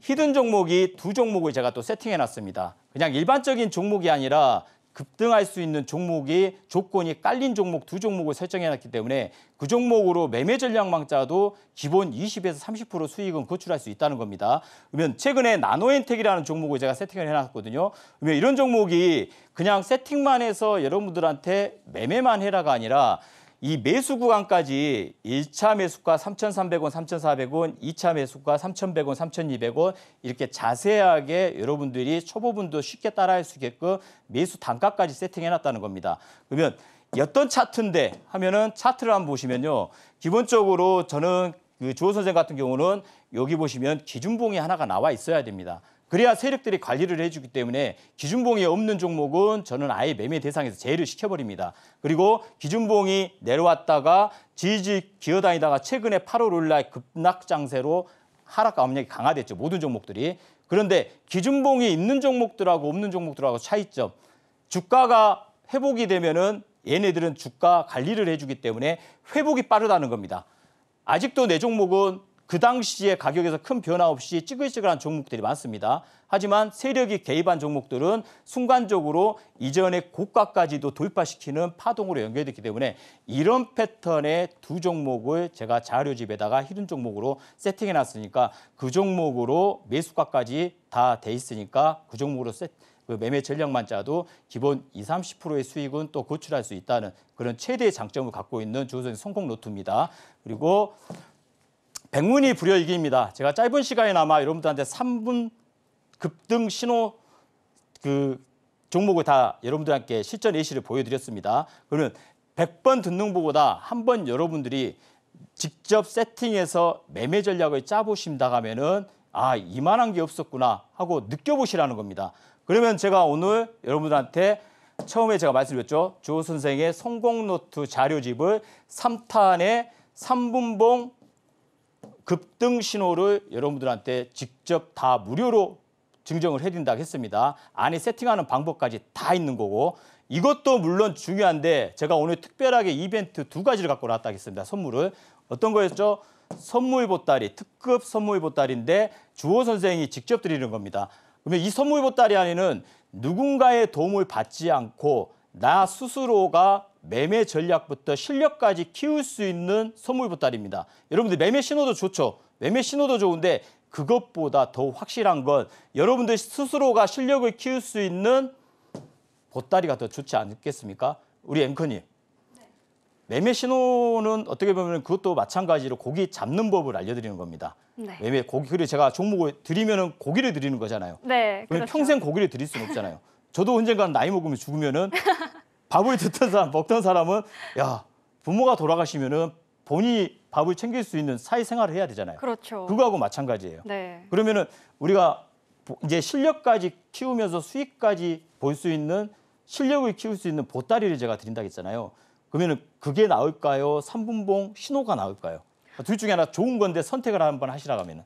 [SPEAKER 3] 히든 종목이 두 종목을 제가 또 세팅해 놨습니다. 그냥 일반적인 종목이 아니라 급등할 수 있는 종목이 조건이 깔린 종목 두 종목을 설정해 놨기 때문에 그 종목으로 매매 전략만 짜도 기본 20에서 30% 수익은 거출할 수 있다는 겁니다. 그러면 최근에 나노엔텍이라는 종목을 제가 세팅을 해놨거든요. 그러면 이런 종목이 그냥 세팅만 해서 여러분들한테 매매만 해라가 아니라 이 매수 구간까지 1차 매수가 3,300원, 3,400원, 2차 매수가 3,100원, 3,200원 이렇게 자세하게 여러분들이 초보분도 쉽게 따라할 수 있게끔 매수 단가까지 세팅해놨다는 겁니다. 그러면 어떤 차트인데 하면은 차트를 한번 보시면요. 기본적으로 저는 그 주호 선생 같은 경우는 여기 보시면 기준봉이 하나가 나와 있어야 됩니다. 그래야 세력들이 관리를 해주기 때문에 기준봉이 없는 종목은 저는 아예 매매 대상에서 제외를 시켜버립니다. 그리고 기준봉이 내려왔다가 질질 기어다니다가 최근에 8월 5일 날 급락장세로 하락 압력이 강화됐죠. 모든 종목들이. 그런데 기준봉이 있는 종목들하고 없는 종목들하고 차이점. 주가가 회복이 되면은 얘네들은 주가 관리를 해주기 때문에 회복이 빠르다는 겁니다. 아직도 내 종목은 그 당시에 가격에서 큰 변화 없이 찌글찌글한 종목들이 많습니다. 하지만 세력이 개입한 종목들은 순간적으로 이전의 고가까지도 돌파시키는 파동으로 연결됐기 때문에 이런 패턴의 두 종목을 제가 자료집에다가 히든 종목으로 세팅해놨으니까 그 종목으로 매수가까지 다 돼 있으니까 그 종목으로 그 매매 전략만 짜도 기본 20~30%의 수익은 또 고출할 수 있다는 그런 최대의 장점을 갖고 있는 주호선의 성공 노트입니다. 그리고 백문이 불여일기입니다. 제가 짧은 시간에나마 여러분들한테 3분 급등 신호 그 종목을 다 여러분들께 실전 예시를 보여드렸습니다. 그러면 100번 듣는 것보다 한번 여러분들이 직접 세팅해서 매매 전략을 짜보신다 하면은 아, 이만한 게 없었구나 하고 느껴보시라는 겁니다. 그러면 제가 오늘 여러분들한테 처음에 제가 말씀드렸죠. 주호 선생의 성공노트 자료집을 3탄의 3분봉 급등 신호를 여러분들한테 직접 다 무료로 증정을 해드린다고 했습니다. 안에 세팅하는 방법까지 다 있는 거고 이것도 물론 중요한데 제가 오늘 특별하게 이벤트 2가지를 갖고 나왔다고 했습니다. 선물을. 어떤 거였죠? 선물 보따리, 특급 선물 보따리인데 주호 선생이 직접 드리는 겁니다. 그러면 이 선물 보따리 안에는 누군가의 도움을 받지 않고 나 스스로가 매매 전략부터 실력까지 키울 수 있는 선물 보따리입니다. 여러분들 매매 신호도 좋죠. 매매 신호도 좋은데 그것보다 더 확실한 건 여러분들 스스로가 실력을 키울 수 있는 보따리가 더 좋지 않겠습니까? 우리 앵커님. 매매 신호는 어떻게 보면 그것도 마찬가지로 고기 잡는 법을 알려드리는 겁니다.
[SPEAKER 2] 네.
[SPEAKER 3] 매매 고기, 그리고 제가 종목을 드리면은 고기를 드리는 거잖아요.
[SPEAKER 2] 네,
[SPEAKER 3] 그러면
[SPEAKER 2] 그렇죠.
[SPEAKER 3] 평생 고기를 드릴 수는 없잖아요. 저도 언젠가는 나이 먹으면 죽으면은 밥을 듣던 사람, 먹던 사람은 야, 부모가 돌아가시면은 본인이 밥을 챙길 수 있는 사회생활을 해야 되잖아요.
[SPEAKER 2] 그렇죠.
[SPEAKER 3] 그거하고 마찬가지예요.
[SPEAKER 2] 네.
[SPEAKER 3] 그러면은 우리가 이제 실력까지 키우면서 수익까지 볼 수 있는 실력을 키울 수 있는 보따리를 제가 드린다고 했잖아요. 그러면은 그게 나을까요? 3분봉 신호가 나을까요? 둘 중에 하나 좋은 건데 선택을 한번 하시라 하면은.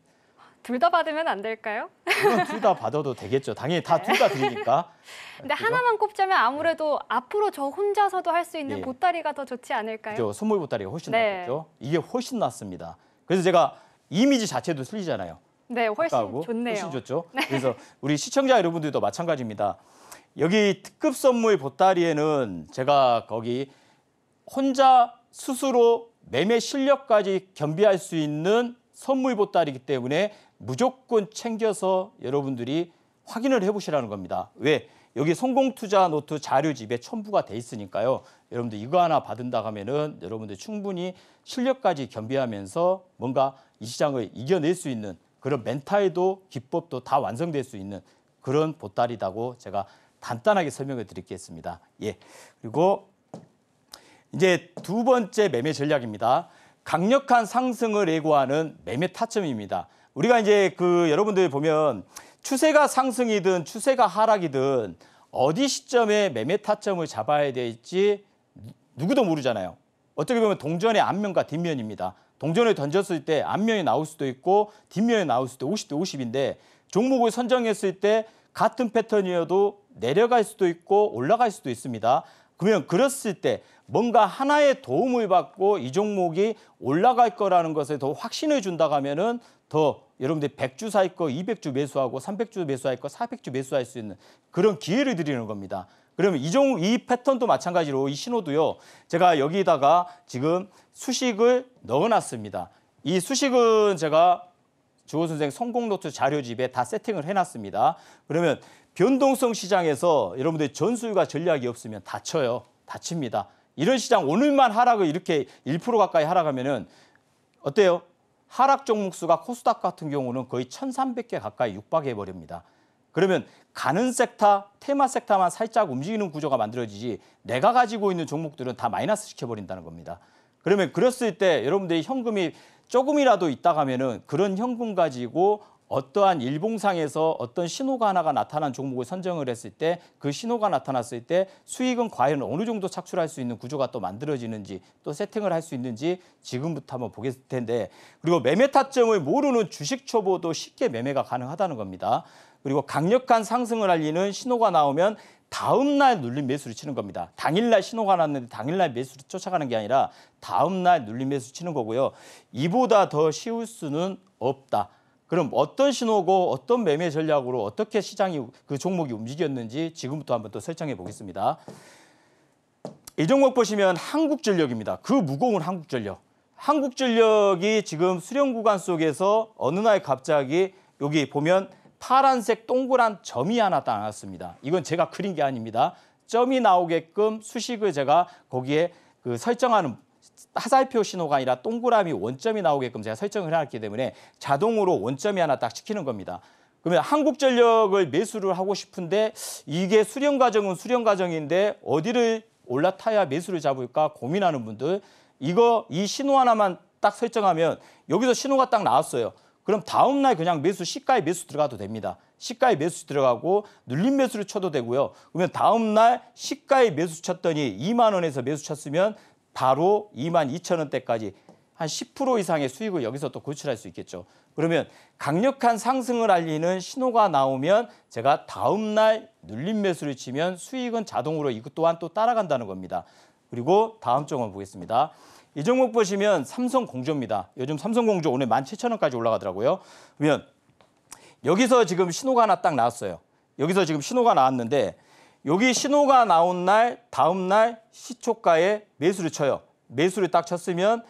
[SPEAKER 2] 둘 다 받으면 안 될까요?
[SPEAKER 3] 그건 둘 다 받아도 되겠죠. 당연히 다 둘 다 드리니까.
[SPEAKER 2] 근데
[SPEAKER 3] 그죠?
[SPEAKER 2] 하나만 꼽자면 아무래도 앞으로 저 혼자서도 할 수 있는
[SPEAKER 3] 예.
[SPEAKER 2] 보따리가 더 좋지 않을까요?
[SPEAKER 3] 그죠? 선물 보따리가 훨씬
[SPEAKER 2] 네.
[SPEAKER 3] 낫겠죠. 이게 훨씬 낫습니다. 그래서 제가 이미지 자체도 틀리잖아요.
[SPEAKER 2] 네, 훨씬
[SPEAKER 3] 아까하고
[SPEAKER 2] 좋네요.
[SPEAKER 3] 훨씬 좋죠. 그래서 우리 시청자 여러분들도 마찬가지입니다. 여기 특급 선물 보따리에는 제가 거기 혼자 스스로 매매 실력까지 겸비할 수 있는 선물 보따리이기 때문에 무조건 챙겨서 여러분들이 확인을 해보시라는 겁니다. 왜? 여기 성공투자 노트 자료집에 첨부가 돼 있으니까요. 여러분들 이거 하나 받은다 하면은 여러분들 충분히 실력까지 겸비하면서 뭔가 이 시장을 이겨낼 수 있는 그런 멘탈도 기법도 다 완성될 수 있는 그런 보따리라고 제가 간단하게 설명을 드리겠습니다. 예. 그리고 이제 두 번째 매매 전략입니다. 강력한 상승을 예고하는 매매 타점입니다. 우리가 이제 여러분들 보면 추세가 상승이든 추세가 하락이든 어디 시점에 매매 타점을 잡아야 될지 누구도 모르잖아요. 어떻게 보면 동전의 앞면과 뒷면입니다. 동전을 던졌을 때 앞면이 나올 수도 있고 뒷면이 나올 수도 50대 50인데 종목을 선정했을 때 같은 패턴이어도 내려갈 수도 있고 올라갈 수도 있습니다. 그러면 그랬을 때 뭔가 하나의 도움을 받고 이 종목이 올라갈 거라는 것에 더 확신을 준다고 하면은 더 여러분들이 100주 살 거 200주 매수하고 300주 매수할 거 400주 매수할 수 있는 그런 기회를 드리는 겁니다. 그러면 이 패턴도 마찬가지로 이 신호도요. 제가 여기다가 지금 수식을 넣어놨습니다. 이 수식은 제가 주호 선생 성공노트 자료집에 다 세팅을 해놨습니다. 그러면 변동성 시장에서 여러분들 전술과 전략이 없으면 다쳐요. 다칩니다. 이런 시장 오늘만 하락을 이렇게 1% 가까이 하락하면은 어때요? 하락 종목 수가 코스닥 같은 경우는 거의 1,300개 가까이 육박해 버립니다. 그러면 가는 섹터, 테마 섹터만 살짝 움직이는 구조가 만들어지지 내가 가지고 있는 종목들은 다 마이너스 시켜버린다는 겁니다. 그러면 그랬을 때 여러분들이 현금이 조금이라도 있다 가면은 그런 현금 가지고 어떠한 일봉상에서 어떤 신호가 하나가 나타난 종목을 선정을 했을 때 그 신호가 나타났을 때 수익은 과연 어느 정도 착출할 수 있는 구조가 또 만들어지는지 또 세팅을 할 수 있는지 지금부터 한번 보겠을 텐데 그리고 매매 타점을 모르는 주식 초보도 쉽게 매매가 가능하다는 겁니다. 그리고 강력한 상승을 알리는 신호가 나오면 다음 날 눌림 매수를 치는 겁니다. 당일날 신호가 났는데 당일날 매수를 쫓아가는 게 아니라 다음 날 눌림 매수 치는 거고요. 이보다 더 쉬울 수는 없다. 그럼 어떤 신호고 어떤 매매 전략으로 어떻게 시장이 그 종목이 움직였는지 지금부터 한번 또 설정해 보겠습니다. 이 종목 보시면 한국전력입니다. 그 무거운 한국전력. 한국전력이 지금 수렴 구간 속에서 어느 날 갑자기 여기 보면 파란색 동그란 점이 하나 딱 나왔습니다. 이건 제가 그린 게 아닙니다. 점이 나오게끔 수식을 제가 거기에 그 설정하는 화살표 신호가 아니라 동그라미 원점이 나오게끔 제가 설정을 해놨기 때문에 자동으로 원점이 하나 딱 찍히는 겁니다. 그러면 한국전력을 매수를 하고 싶은데 이게 수렴 과정은 수렴 과정인데 어디를 올라타야 매수를 잡을까 고민하는 분들 이 신호 하나만 딱 설정하면 여기서 신호가 딱 나왔어요. 그럼 다음 날 그냥 매수 시가에 매수 들어가도 됩니다. 시가에 매수 들어가고 눌림 매수를 쳐도 되고요. 그러면 다음 날 시가에 매수 쳤더니 2만 원에서 매수 쳤으면 바로 22,000원대까지 한 10% 이상의 수익을 여기서 또 고출할 수 있겠죠. 그러면 강력한 상승을 알리는 신호가 나오면 제가 다음 날 눌림 매수를 치면 수익은 자동으로 이것 또한 또 따라간다는 겁니다. 그리고 다음 종목 보겠습니다. 이 종목 보시면 삼성공조입니다. 요즘 삼성공조 오늘 17,000원까지 올라가더라고요. 그러면 여기서 지금 신호가 하나 딱 나왔어요. 여기서 지금 신호가 나왔는데 여기 신호가 나온 날 다음 날 시초가에 매수를 쳐요. 매수를 딱 쳤으면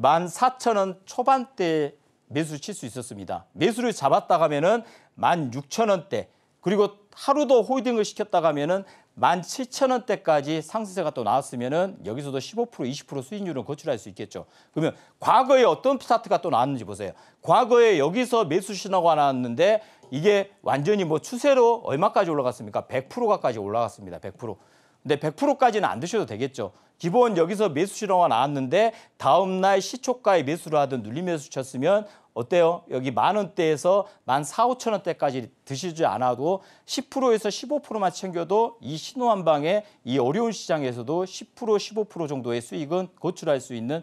[SPEAKER 3] 14,000원 초반대 매수를 칠 수 있었습니다. 매수를 잡았다 가면은 16,000원대 그리고 하루 더 홀딩을 시켰다 가면은 17,000원대까지 상승세가 또 나왔으면은 여기서도 15% 20% 수익률은 거출할 수 있겠죠. 그러면 과거에 어떤 차트가 또 나왔는지 보세요. 과거에 여기서 매수 신호가 나왔는데 이게 완전히 뭐 추세로 얼마까지 올라갔습니까? 100%가까지 올라갔습니다. 100%. 근데 100%까지는 안 드셔도 되겠죠. 기본 여기서 매수 신호가 나왔는데 다음 날 시초가에 매수를 하든 눌림 매수 쳤으면 어때요? 여기 10,000원대에서 14,000~15,000원대까지 드시지 않아도 10%에서 15%만 챙겨도 이 신호 한 방에 이 어려운 시장에서도 10% 15% 정도의 수익은 거출할 수 있는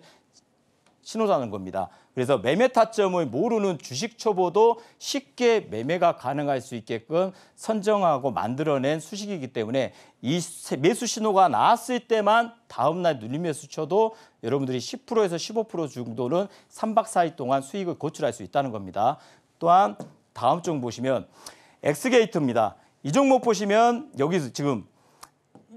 [SPEAKER 3] 신호라는 겁니다. 그래서 매매 타점을 모르는 주식 초보도 쉽게 매매가 가능할 수 있게끔 선정하고 만들어낸 수식이기 때문에 이 매수 신호가 나왔을 때만 다음 날 눌림 매수 쳐도 여러분들이 10%에서 15% 정도는 3박 4일 동안 수익을 고출할 수 있다는 겁니다. 또한 다음 종 보시면 엑스게이트입니다. 이 종목 보시면 여기서 지금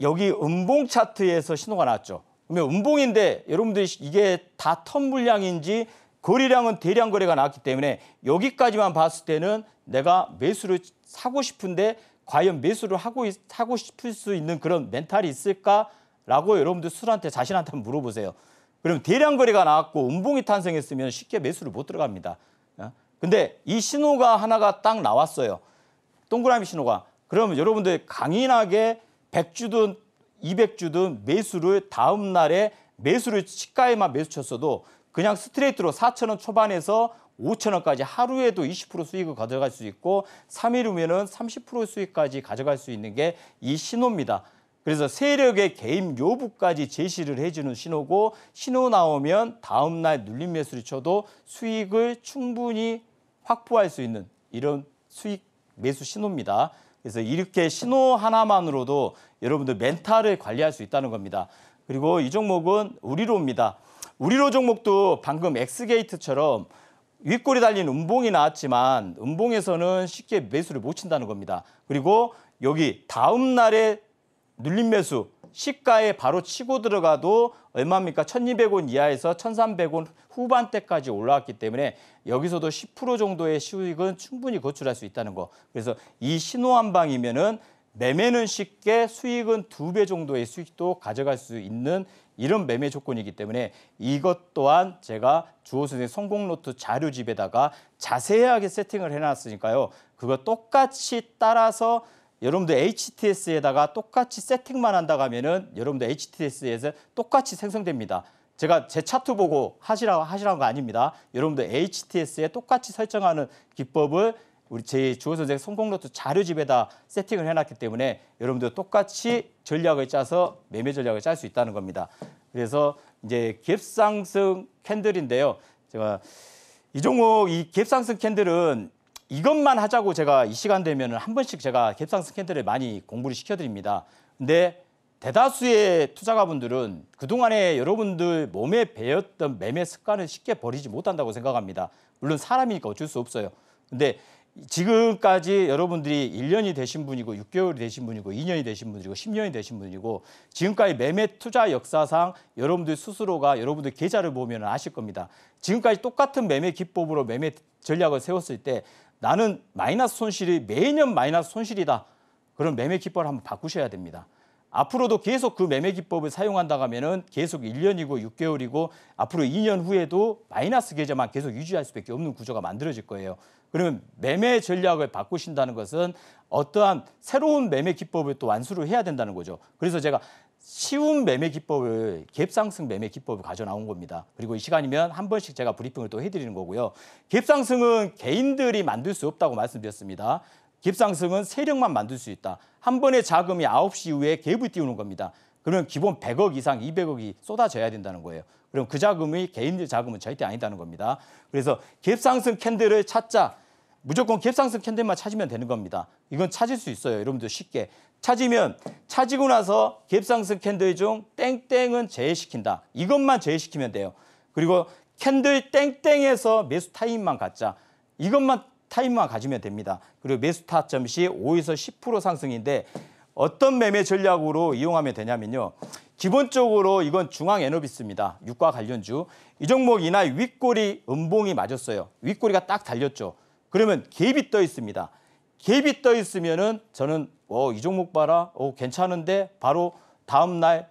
[SPEAKER 3] 여기 음봉 차트에서 신호가 나왔죠. 그러면 음봉인데 여러분들이 이게 다 턴 물량인지 거래량은 대량 거래가 나왔기 때문에 여기까지만 봤을 때는 내가 매수를 사고 싶은데 과연 매수를 하고 싶을 수 있는 그런 멘탈이 있을까라고 여러분들 자신한테 한번 물어보세요. 그럼 대량 거래가 나왔고 음봉이 탄생했으면 쉽게 매수를 못 들어갑니다. 근데 이 신호가 하나가 딱 나왔어요. 동그라미 신호가. 그러면 여러분들 강인하게 100주든 200주든 매수를 다음 날에 매수를 시가에만 매수 쳤어도 그냥 스트레이트로 4,000원 초반에서 5,000원까지 하루에도 20% 수익을 가져갈 수 있고 3일 후면은 30% 수익까지 가져갈 수 있는 게 이 신호입니다. 그래서 세력의 개입 여부까지 제시를 해주는 신호고 신호 나오면 다음 날 눌림 매수를 쳐도 수익을 충분히 확보할 수 있는 이런 수익 매수 신호입니다. 그래서 이렇게 신호 하나만으로도 여러분들 멘탈을 관리할 수 있다는 겁니다. 그리고 이 종목은 우리로입니다. 우리로 종목도 방금 엑스게이트처럼 윗골이 달린 음봉이 나왔지만 음봉에서는 쉽게 매수를 못 친다는 겁니다. 그리고 여기 다음 날에 눌림 매수 시가에 바로 치고 들어가도 얼마입니까? 1,200원 이하에서 1,300원 후반대까지 올라왔기 때문에 여기서도 10% 정도의 수익은 충분히 거출할 수 있다는 거. 그래서 이 신호 한 방이면은 매매는 쉽게 수익은 2배 정도의 수익도 가져갈 수 있는 이런 매매 조건이기 때문에 이것 또한 제가 주호 선생님 성공노트 자료집에다가 자세하게 세팅을 해놨으니까요. 그거 똑같이 따라서 여러분들 HTS에다가 똑같이 세팅만 한다고 하면은 여러분들 HTS에서 똑같이 생성됩니다. 제가 제 차트 보고 하시라는 거 아닙니다. 여러분들 HTS에 똑같이 설정하는 기법을 우리 제 주호 선생 성공노트 자료집에다 세팅을 해놨기 때문에 여러분들 똑같이 전략을 짜서 매매 전략을 짤 수 있다는 겁니다. 그래서 이제 갭상승 캔들인데요. 제가 이 종목 이 갭상승 캔들은 이것만 하자고 제가 이 시간 되면 한 번씩 제가 갭상승 캔들을 많이 공부를 시켜드립니다. 근데 대다수의 투자가분들은 그동안에 여러분들 몸에 배었던 매매 습관을 쉽게 버리지 못한다고 생각합니다. 물론 사람이니까 어쩔 수 없어요. 근데 지금까지 여러분들이 1년이 되신 분이고 6개월이 되신 분이고 2년이 되신 분이고 10년이 되신 분이고 지금까지 매매 투자 역사상 여러분들 스스로가 여러분들 계좌를 보면 아실 겁니다. 지금까지 똑같은 매매 기법으로 매매 전략을 세웠을 때 나는 마이너스 손실이 매년 마이너스 손실이다. 그런 매매 기법을 한번 바꾸셔야 됩니다. 앞으로도 계속 그 매매 기법을 사용한다고 하면은 계속 1년이고 6개월이고 앞으로 2년 후에도 마이너스 계좌만 계속 유지할 수밖에 없는 구조가 만들어질 거예요. 그러면 매매 전략을 바꾸신다는 것은 어떠한 새로운 매매 기법을 또 완수를 해야 된다는 거죠. 그래서 제가 쉬운 매매 기법을 갭상승 매매 기법을 가져 나온 겁니다. 그리고 이 시간이면 한 번씩 제가 브리핑을 또 해드리는 거고요. 갭상승은 개인들이 만들 수 없다고 말씀드렸습니다. 갭상승은 세력만 만들 수 있다. 한 번의 자금이 9시 이후에 갭을 띄우는 겁니다. 그러면 기본 100억 이상 200억이 쏟아져야 된다는 거예요. 그럼 그 자금이 개인들 자금은 절대 아니다는 겁니다. 그래서 갭상승 캔들을 찾자. 무조건 갭상승 캔들만 찾으면 되는 겁니다. 이건 찾을 수 있어요. 여러분들 쉽게. 찾고 나서 갭상승 캔들 중 땡땡은 제외시킨다. 이것만 제외시키면 돼요. 그리고 캔들 땡땡에서 매수 타임만 갖자. 이것만 타임만 가지면 됩니다. 그리고 매수 타점 시 5에서 10% 상승인데 어떤 매매 전략으로 이용하면 되냐면요. 기본적으로 이건 중앙에너비스입니다. 유가 관련주. 이 종목 이날 윗꼬리 음봉이 맞았어요. 윗꼬리가 딱 달렸죠. 그러면 갭이 떠 있습니다. 갭이 떠 있으면은 저는 이 종목 봐라. 괜찮은데 바로 다음 날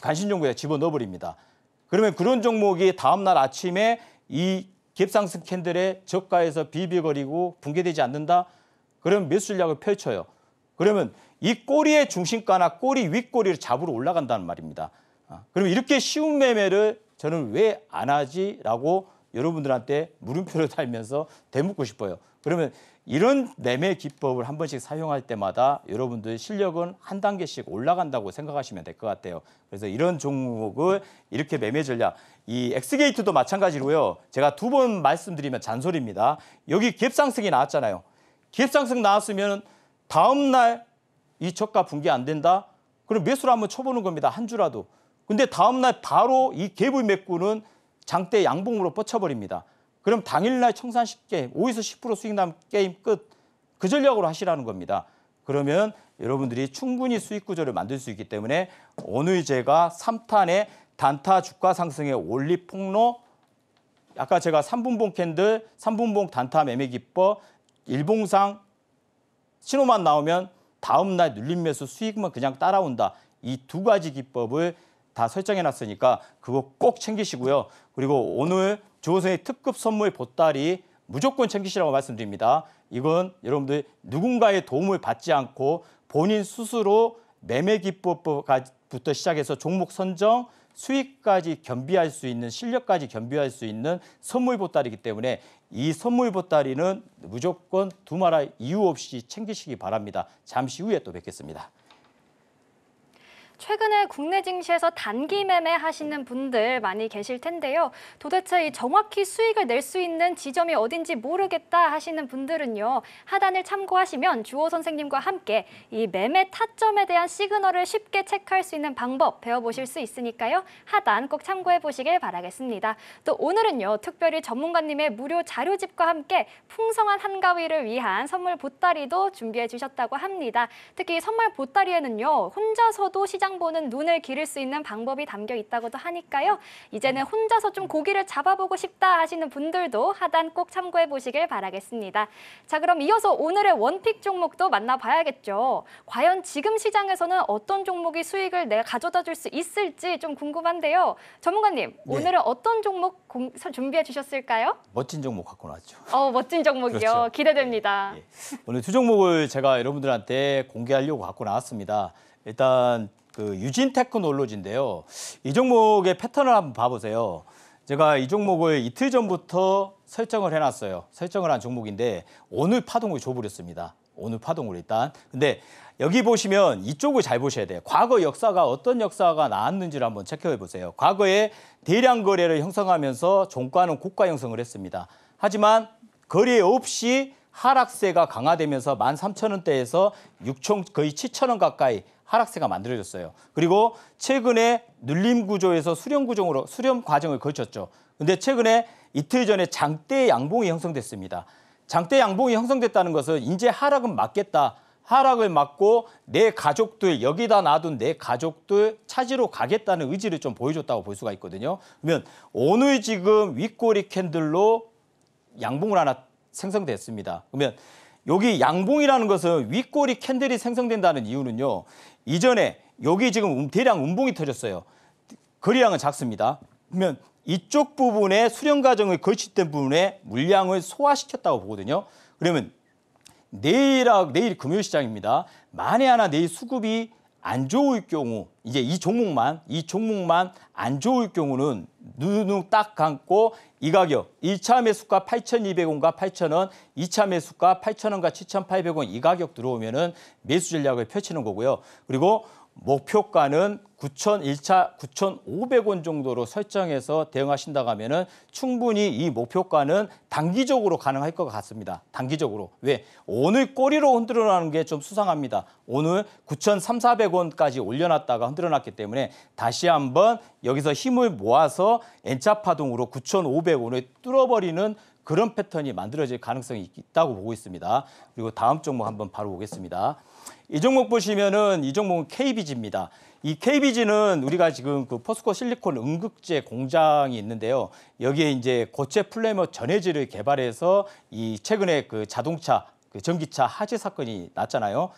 [SPEAKER 3] 간신종구에 집어넣어버립니다. 그러면 그런 종목이 다음 날 아침에 이 갭상승 캔들의 저가에서 비비거리고 붕괴되지 않는다? 그러면 매수 전략을 펼쳐요. 그러면 이 꼬리의 중심가나 꼬리 윗꼬리를 잡으러 올라간다는 말입니다. 그러면 이렇게 쉬운 매매를 저는 왜 안 하지? 라고 여러분들한테 물음표를 달면서 되묻고 싶어요. 그러면 이런 매매 기법을 한 번씩 사용할 때마다 여러분들 실력은 한 단계씩 올라간다고 생각하시면 될 것 같아요. 그래서 이런 종목을 이렇게 매매 전략, 이 엑스게이트도 마찬가지로요. 제가 2번 말씀드리면 잔소리입니다. 여기 갭상승이 나왔잖아요. 갭상승 나왔으면 다음 날 이 저가 붕괴 안 된다? 그럼 매수를 한번 쳐보는 겁니다. 한 주라도. 근데 다음 날 바로 이 갭을 메꾸는 장대 양봉으로 뻗쳐버립니다. 그럼 당일날 청산식게 5에서 10% 수익 나면 게임 끝. 그 전략으로 하시라는 겁니다. 그러면 여러분들이 충분히 수익 구조를 만들 수 있기 때문에 오늘 제가 3탄의 단타 주가 상승의 원리 폭로, 아까 제가 3분봉 캔들, 3분봉 단타 매매 기법, 일봉상 신호만 나오면 다음 날 눌림 매수 수익만 그냥 따라온다. 이 2가지 기법을 다 설정해 놨으니까 그거 꼭 챙기시고요. 그리고 오늘 조호성의 특급 선물 보따리 무조건 챙기시라고 말씀드립니다. 이건 여러분들 누군가의 도움을 받지 않고 본인 스스로 매매 기법부터 시작해서 종목 선정, 수익까지 겸비할 수 있는, 실력까지 겸비할 수 있는 선물 보따리이기 때문에 이 선물 보따리는 무조건 두말할 이유 없이 챙기시기 바랍니다. 잠시 후에 또 뵙겠습니다.
[SPEAKER 2] 최근에 국내 증시에서 단기 매매 하시는 분들 많이 계실 텐데요. 도대체 이 정확히 수익을 낼 수 있는 지점이 어딘지 모르겠다 하시는 분들은요. 하단을 참고하시면 주호 선생님과 함께 이 매매 타점에 대한 시그널을 쉽게 체크할 수 있는 방법 배워보실 수 있으니까요. 하단 꼭 참고해 보시길 바라겠습니다. 또 오늘은요. 특별히 전문가님의 무료 자료집과 함께 풍성한 한가위를 위한 선물 보따리도 준비해 주셨다고 합니다. 특히 선물 보따리에는요. 혼자서도 시장 보는 눈을 기를 수 있는 방법이 담겨 있다고도 하니까요. 이제는 혼자서 좀 고기를 잡아보고 싶다 하시는 분들도 하단 꼭 참고해 보시길 바라겠습니다. 자, 그럼 이어서 오늘의 원픽 종목도 만나봐야겠죠. 과연 지금 시장에서는 어떤 종목이 수익을 내가 가져다 줄 수 있을지 좀 궁금한데요. 전문가님,
[SPEAKER 3] 네.
[SPEAKER 2] 오늘은 어떤 종목 준비해 주셨을까요?
[SPEAKER 3] 멋진 종목 갖고 나왔죠.
[SPEAKER 2] 멋진 종목이요.
[SPEAKER 3] 그렇죠.
[SPEAKER 2] 기대됩니다.
[SPEAKER 3] 예. 오늘 2종목을 제가 여러분들한테 공개하려고 갖고 나왔습니다. 일단 그 유진 테크놀로지인데요. 이 종목의 패턴을 한번 봐보세요. 제가 이 종목을 이틀 전부터 설정을 해놨어요. 설정을 한 종목인데 오늘 파동을 줘버렸습니다. 오늘 파동을 일단. 근데 여기 보시면 이쪽을 잘 보셔야 돼요. 과거 역사가 어떤 역사가 나왔는지를 한번 체크해 보세요. 과거에 대량 거래를 형성하면서 종가는 고가 형성을 했습니다. 하지만 거래 없이 하락세가 강화되면서 13,000원대에서 6천 거의 7,000원 가까이 하락세가 만들어졌어요. 그리고 최근에 눌림 구조에서 수렴 과정을 거쳤죠. 근데 최근에 이틀 전에 장대 양봉이 형성됐습니다. 장대 양봉이 형성됐다는 것은 이제 하락은 막겠다. 하락을 막고 내 가족들, 여기다 놔둔 내 가족들 찾으러 가겠다는 의지를 좀 보여줬다고 볼 수가 있거든요. 그러면 오늘 지금 윗꼬리 캔들로 양봉을 하나 생성됐습니다. 그러면 여기 양봉이라는 것은 윗꼬리 캔들이 생성된다는 이유는요. 이전에 여기 지금 대량 음봉이 터졌어요. 거래량은 작습니다. 그러면 이쪽 부분에 수렴 과정을 거쳤던 부분에 물량을 소화시켰다고 보거든요. 그러면 내일 금요일시장입니다. 만에 하나 내일 수급이 안 좋을 경우, 이제 이 종목만 안 좋을 경우는 눈을 딱 감고 이 가격 1차 매수가 8,200원과 8,000원, 2차 매수가 8,000원과 7,800원 이 가격 들어오면은 매수 전략을 펼치는 거고요. 그리고 목표가는 1차 9,500원 정도로 설정해서 대응하신다고 하면은 충분히 이 목표가는 단기적으로 가능할 것 같습니다. 단기적으로. 왜? 오늘 꼬리로 흔들어나는 게 좀 수상합니다. 오늘 9,300~400원까지 올려놨다가 흔들어놨기 때문에 다시 한번 여기서 힘을 모아서 N자 파동으로 9,500원을 뚫어버리는 그런 패턴이 만들어질 가능성이 있다고 보고 있습니다. 그리고 다음 종목 한번 바로 보겠습니다. 이 종목 보시면은 이 종목은 KBG입니다. 이 KBG는 우리가 지금 그 포스코 실리콘 음극재 공장이 있는데요. 여기에 이제 고체 플레이머 전해질을 개발해서 이 최근에 그 자동차, 그 전기차 화재 사건이 났잖아요.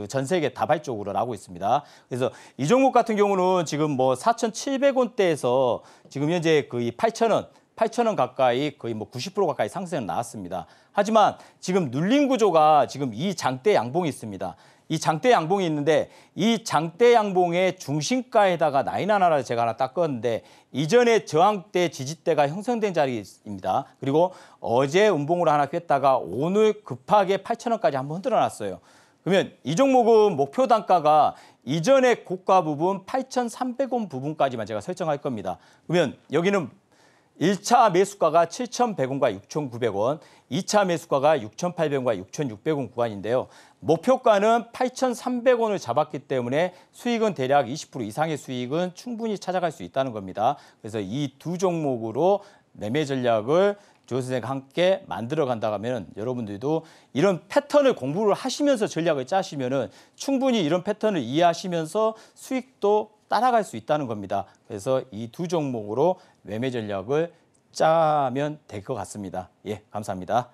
[SPEAKER 3] 전 세계 다발적으로 나고 있습니다. 그래서 이 종목 같은 경우는 지금 뭐 4,700원대에서 지금 현재 거의 8,000원 가까이 거의 뭐 90% 가까이 상승은 나왔습니다. 하지만 지금 눌림 구조가 지금 이 장대 양봉이 있습니다. 이 장대 양봉이 있는데 이 장대 양봉의 중심가에다가 라인 하나를 제가 하나 닦았는데 이전에 저항대, 지지대가 형성된 자리입니다. 그리고 어제 음봉으로 하나 뺐다가 오늘 급하게 8,000원까지 한번 흔들어놨어요. 그러면 이 종목은 목표 단가가 이전의 고가 부분 8,300원 부분까지만 제가 설정할 겁니다. 그러면 여기는 1차 매수가가 7,100원과 6,900원, 2차 매수가가 6,800원과 6,600원 구간인데요. 목표가는 8,300원을 잡았기 때문에 수익은 대략 20% 이상의 수익은 충분히 찾아갈 수 있다는 겁니다. 그래서 이 두 종목으로 매매 전략을 조 선생님과 함께 만들어 간다고 하면 여러분들도 이런 패턴을 공부를 하시면서 전략을 짜시면은 충분히 이런 패턴을 이해하시면서 수익도 따라갈 수 있다는 겁니다. 그래서 이 두 종목으로 매매 전략을 짜면 될 것 같습니다. 예, 감사합니다.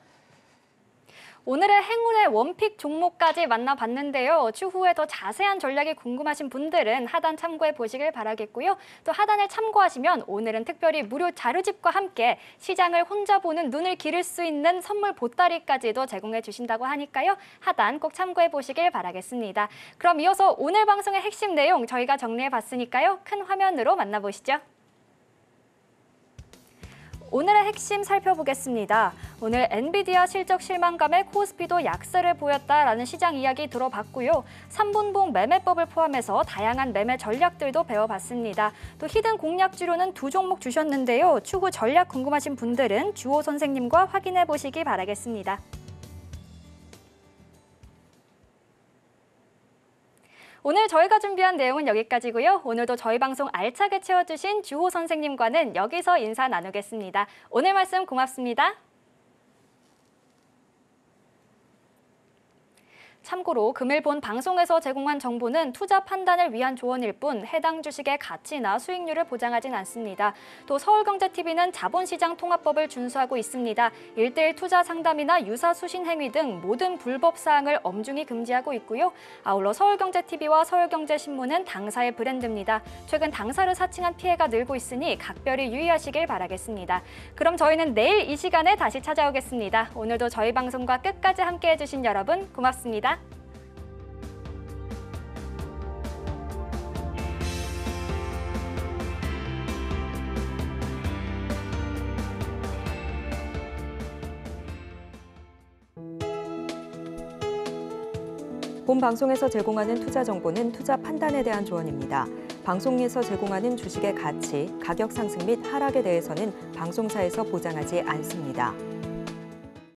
[SPEAKER 2] 오늘의 행운의 원픽 종목까지 만나봤는데요. 추후에 더 자세한 전략이 궁금하신 분들은 하단 참고해 보시길 바라겠고요. 또 하단을 참고하시면 오늘은 특별히 무료 자료집과 함께 시장을 혼자 보는 눈을 기를 수 있는 선물 보따리까지도 제공해 주신다고 하니까요. 하단 꼭 참고해 보시길 바라겠습니다. 그럼 이어서 오늘 방송의 핵심 내용 저희가 정리해 봤으니까요. 큰 화면으로 만나보시죠. 오늘의 핵심 살펴보겠습니다. 오늘 엔비디아 실적 실망감에 코스피도 약세를 보였다라는 시장 이야기 들어봤고요. 3분봉 매매법을 포함해서 다양한 매매 전략들도 배워봤습니다. 또 히든 공략주로는 두 종목 주셨는데요. 추후 전략 궁금하신 분들은 주호 선생님과 확인해 보시기 바라겠습니다. 오늘 저희가 준비한 내용은 여기까지고요. 오늘도 저희 방송 알차게 채워주신 주호 선생님과는 여기서 인사 나누겠습니다. 오늘 말씀 고맙습니다. 참고로 금일 본 방송에서 제공한 정보는 투자 판단을 위한 조언일 뿐 해당 주식의 가치나 수익률을 보장하진 않습니다. 또 서울경제TV는 자본시장 통합법을 준수하고 있습니다. 1:1 투자 상담이나 유사 수신 행위 등 모든 불법 사항을 엄중히 금지하고 있고요. 아울러 서울경제TV와 서울경제신문은 당사의 브랜드입니다. 최근 당사를 사칭한 피해가 늘고 있으니 각별히 유의하시길 바라겠습니다. 그럼 저희는 내일 이 시간에 다시 찾아오겠습니다. 오늘도 저희 방송과 끝까지 함께해 주신 여러분 고맙습니다.
[SPEAKER 1] 본 방송에서 제공하는 투자 정보는 투자 판단에 대한 조언입니다. 방송에서 제공하는 주식의 가치, 가격 상승 및 하락에 대해서는 방송사에서 보장하지 않습니다.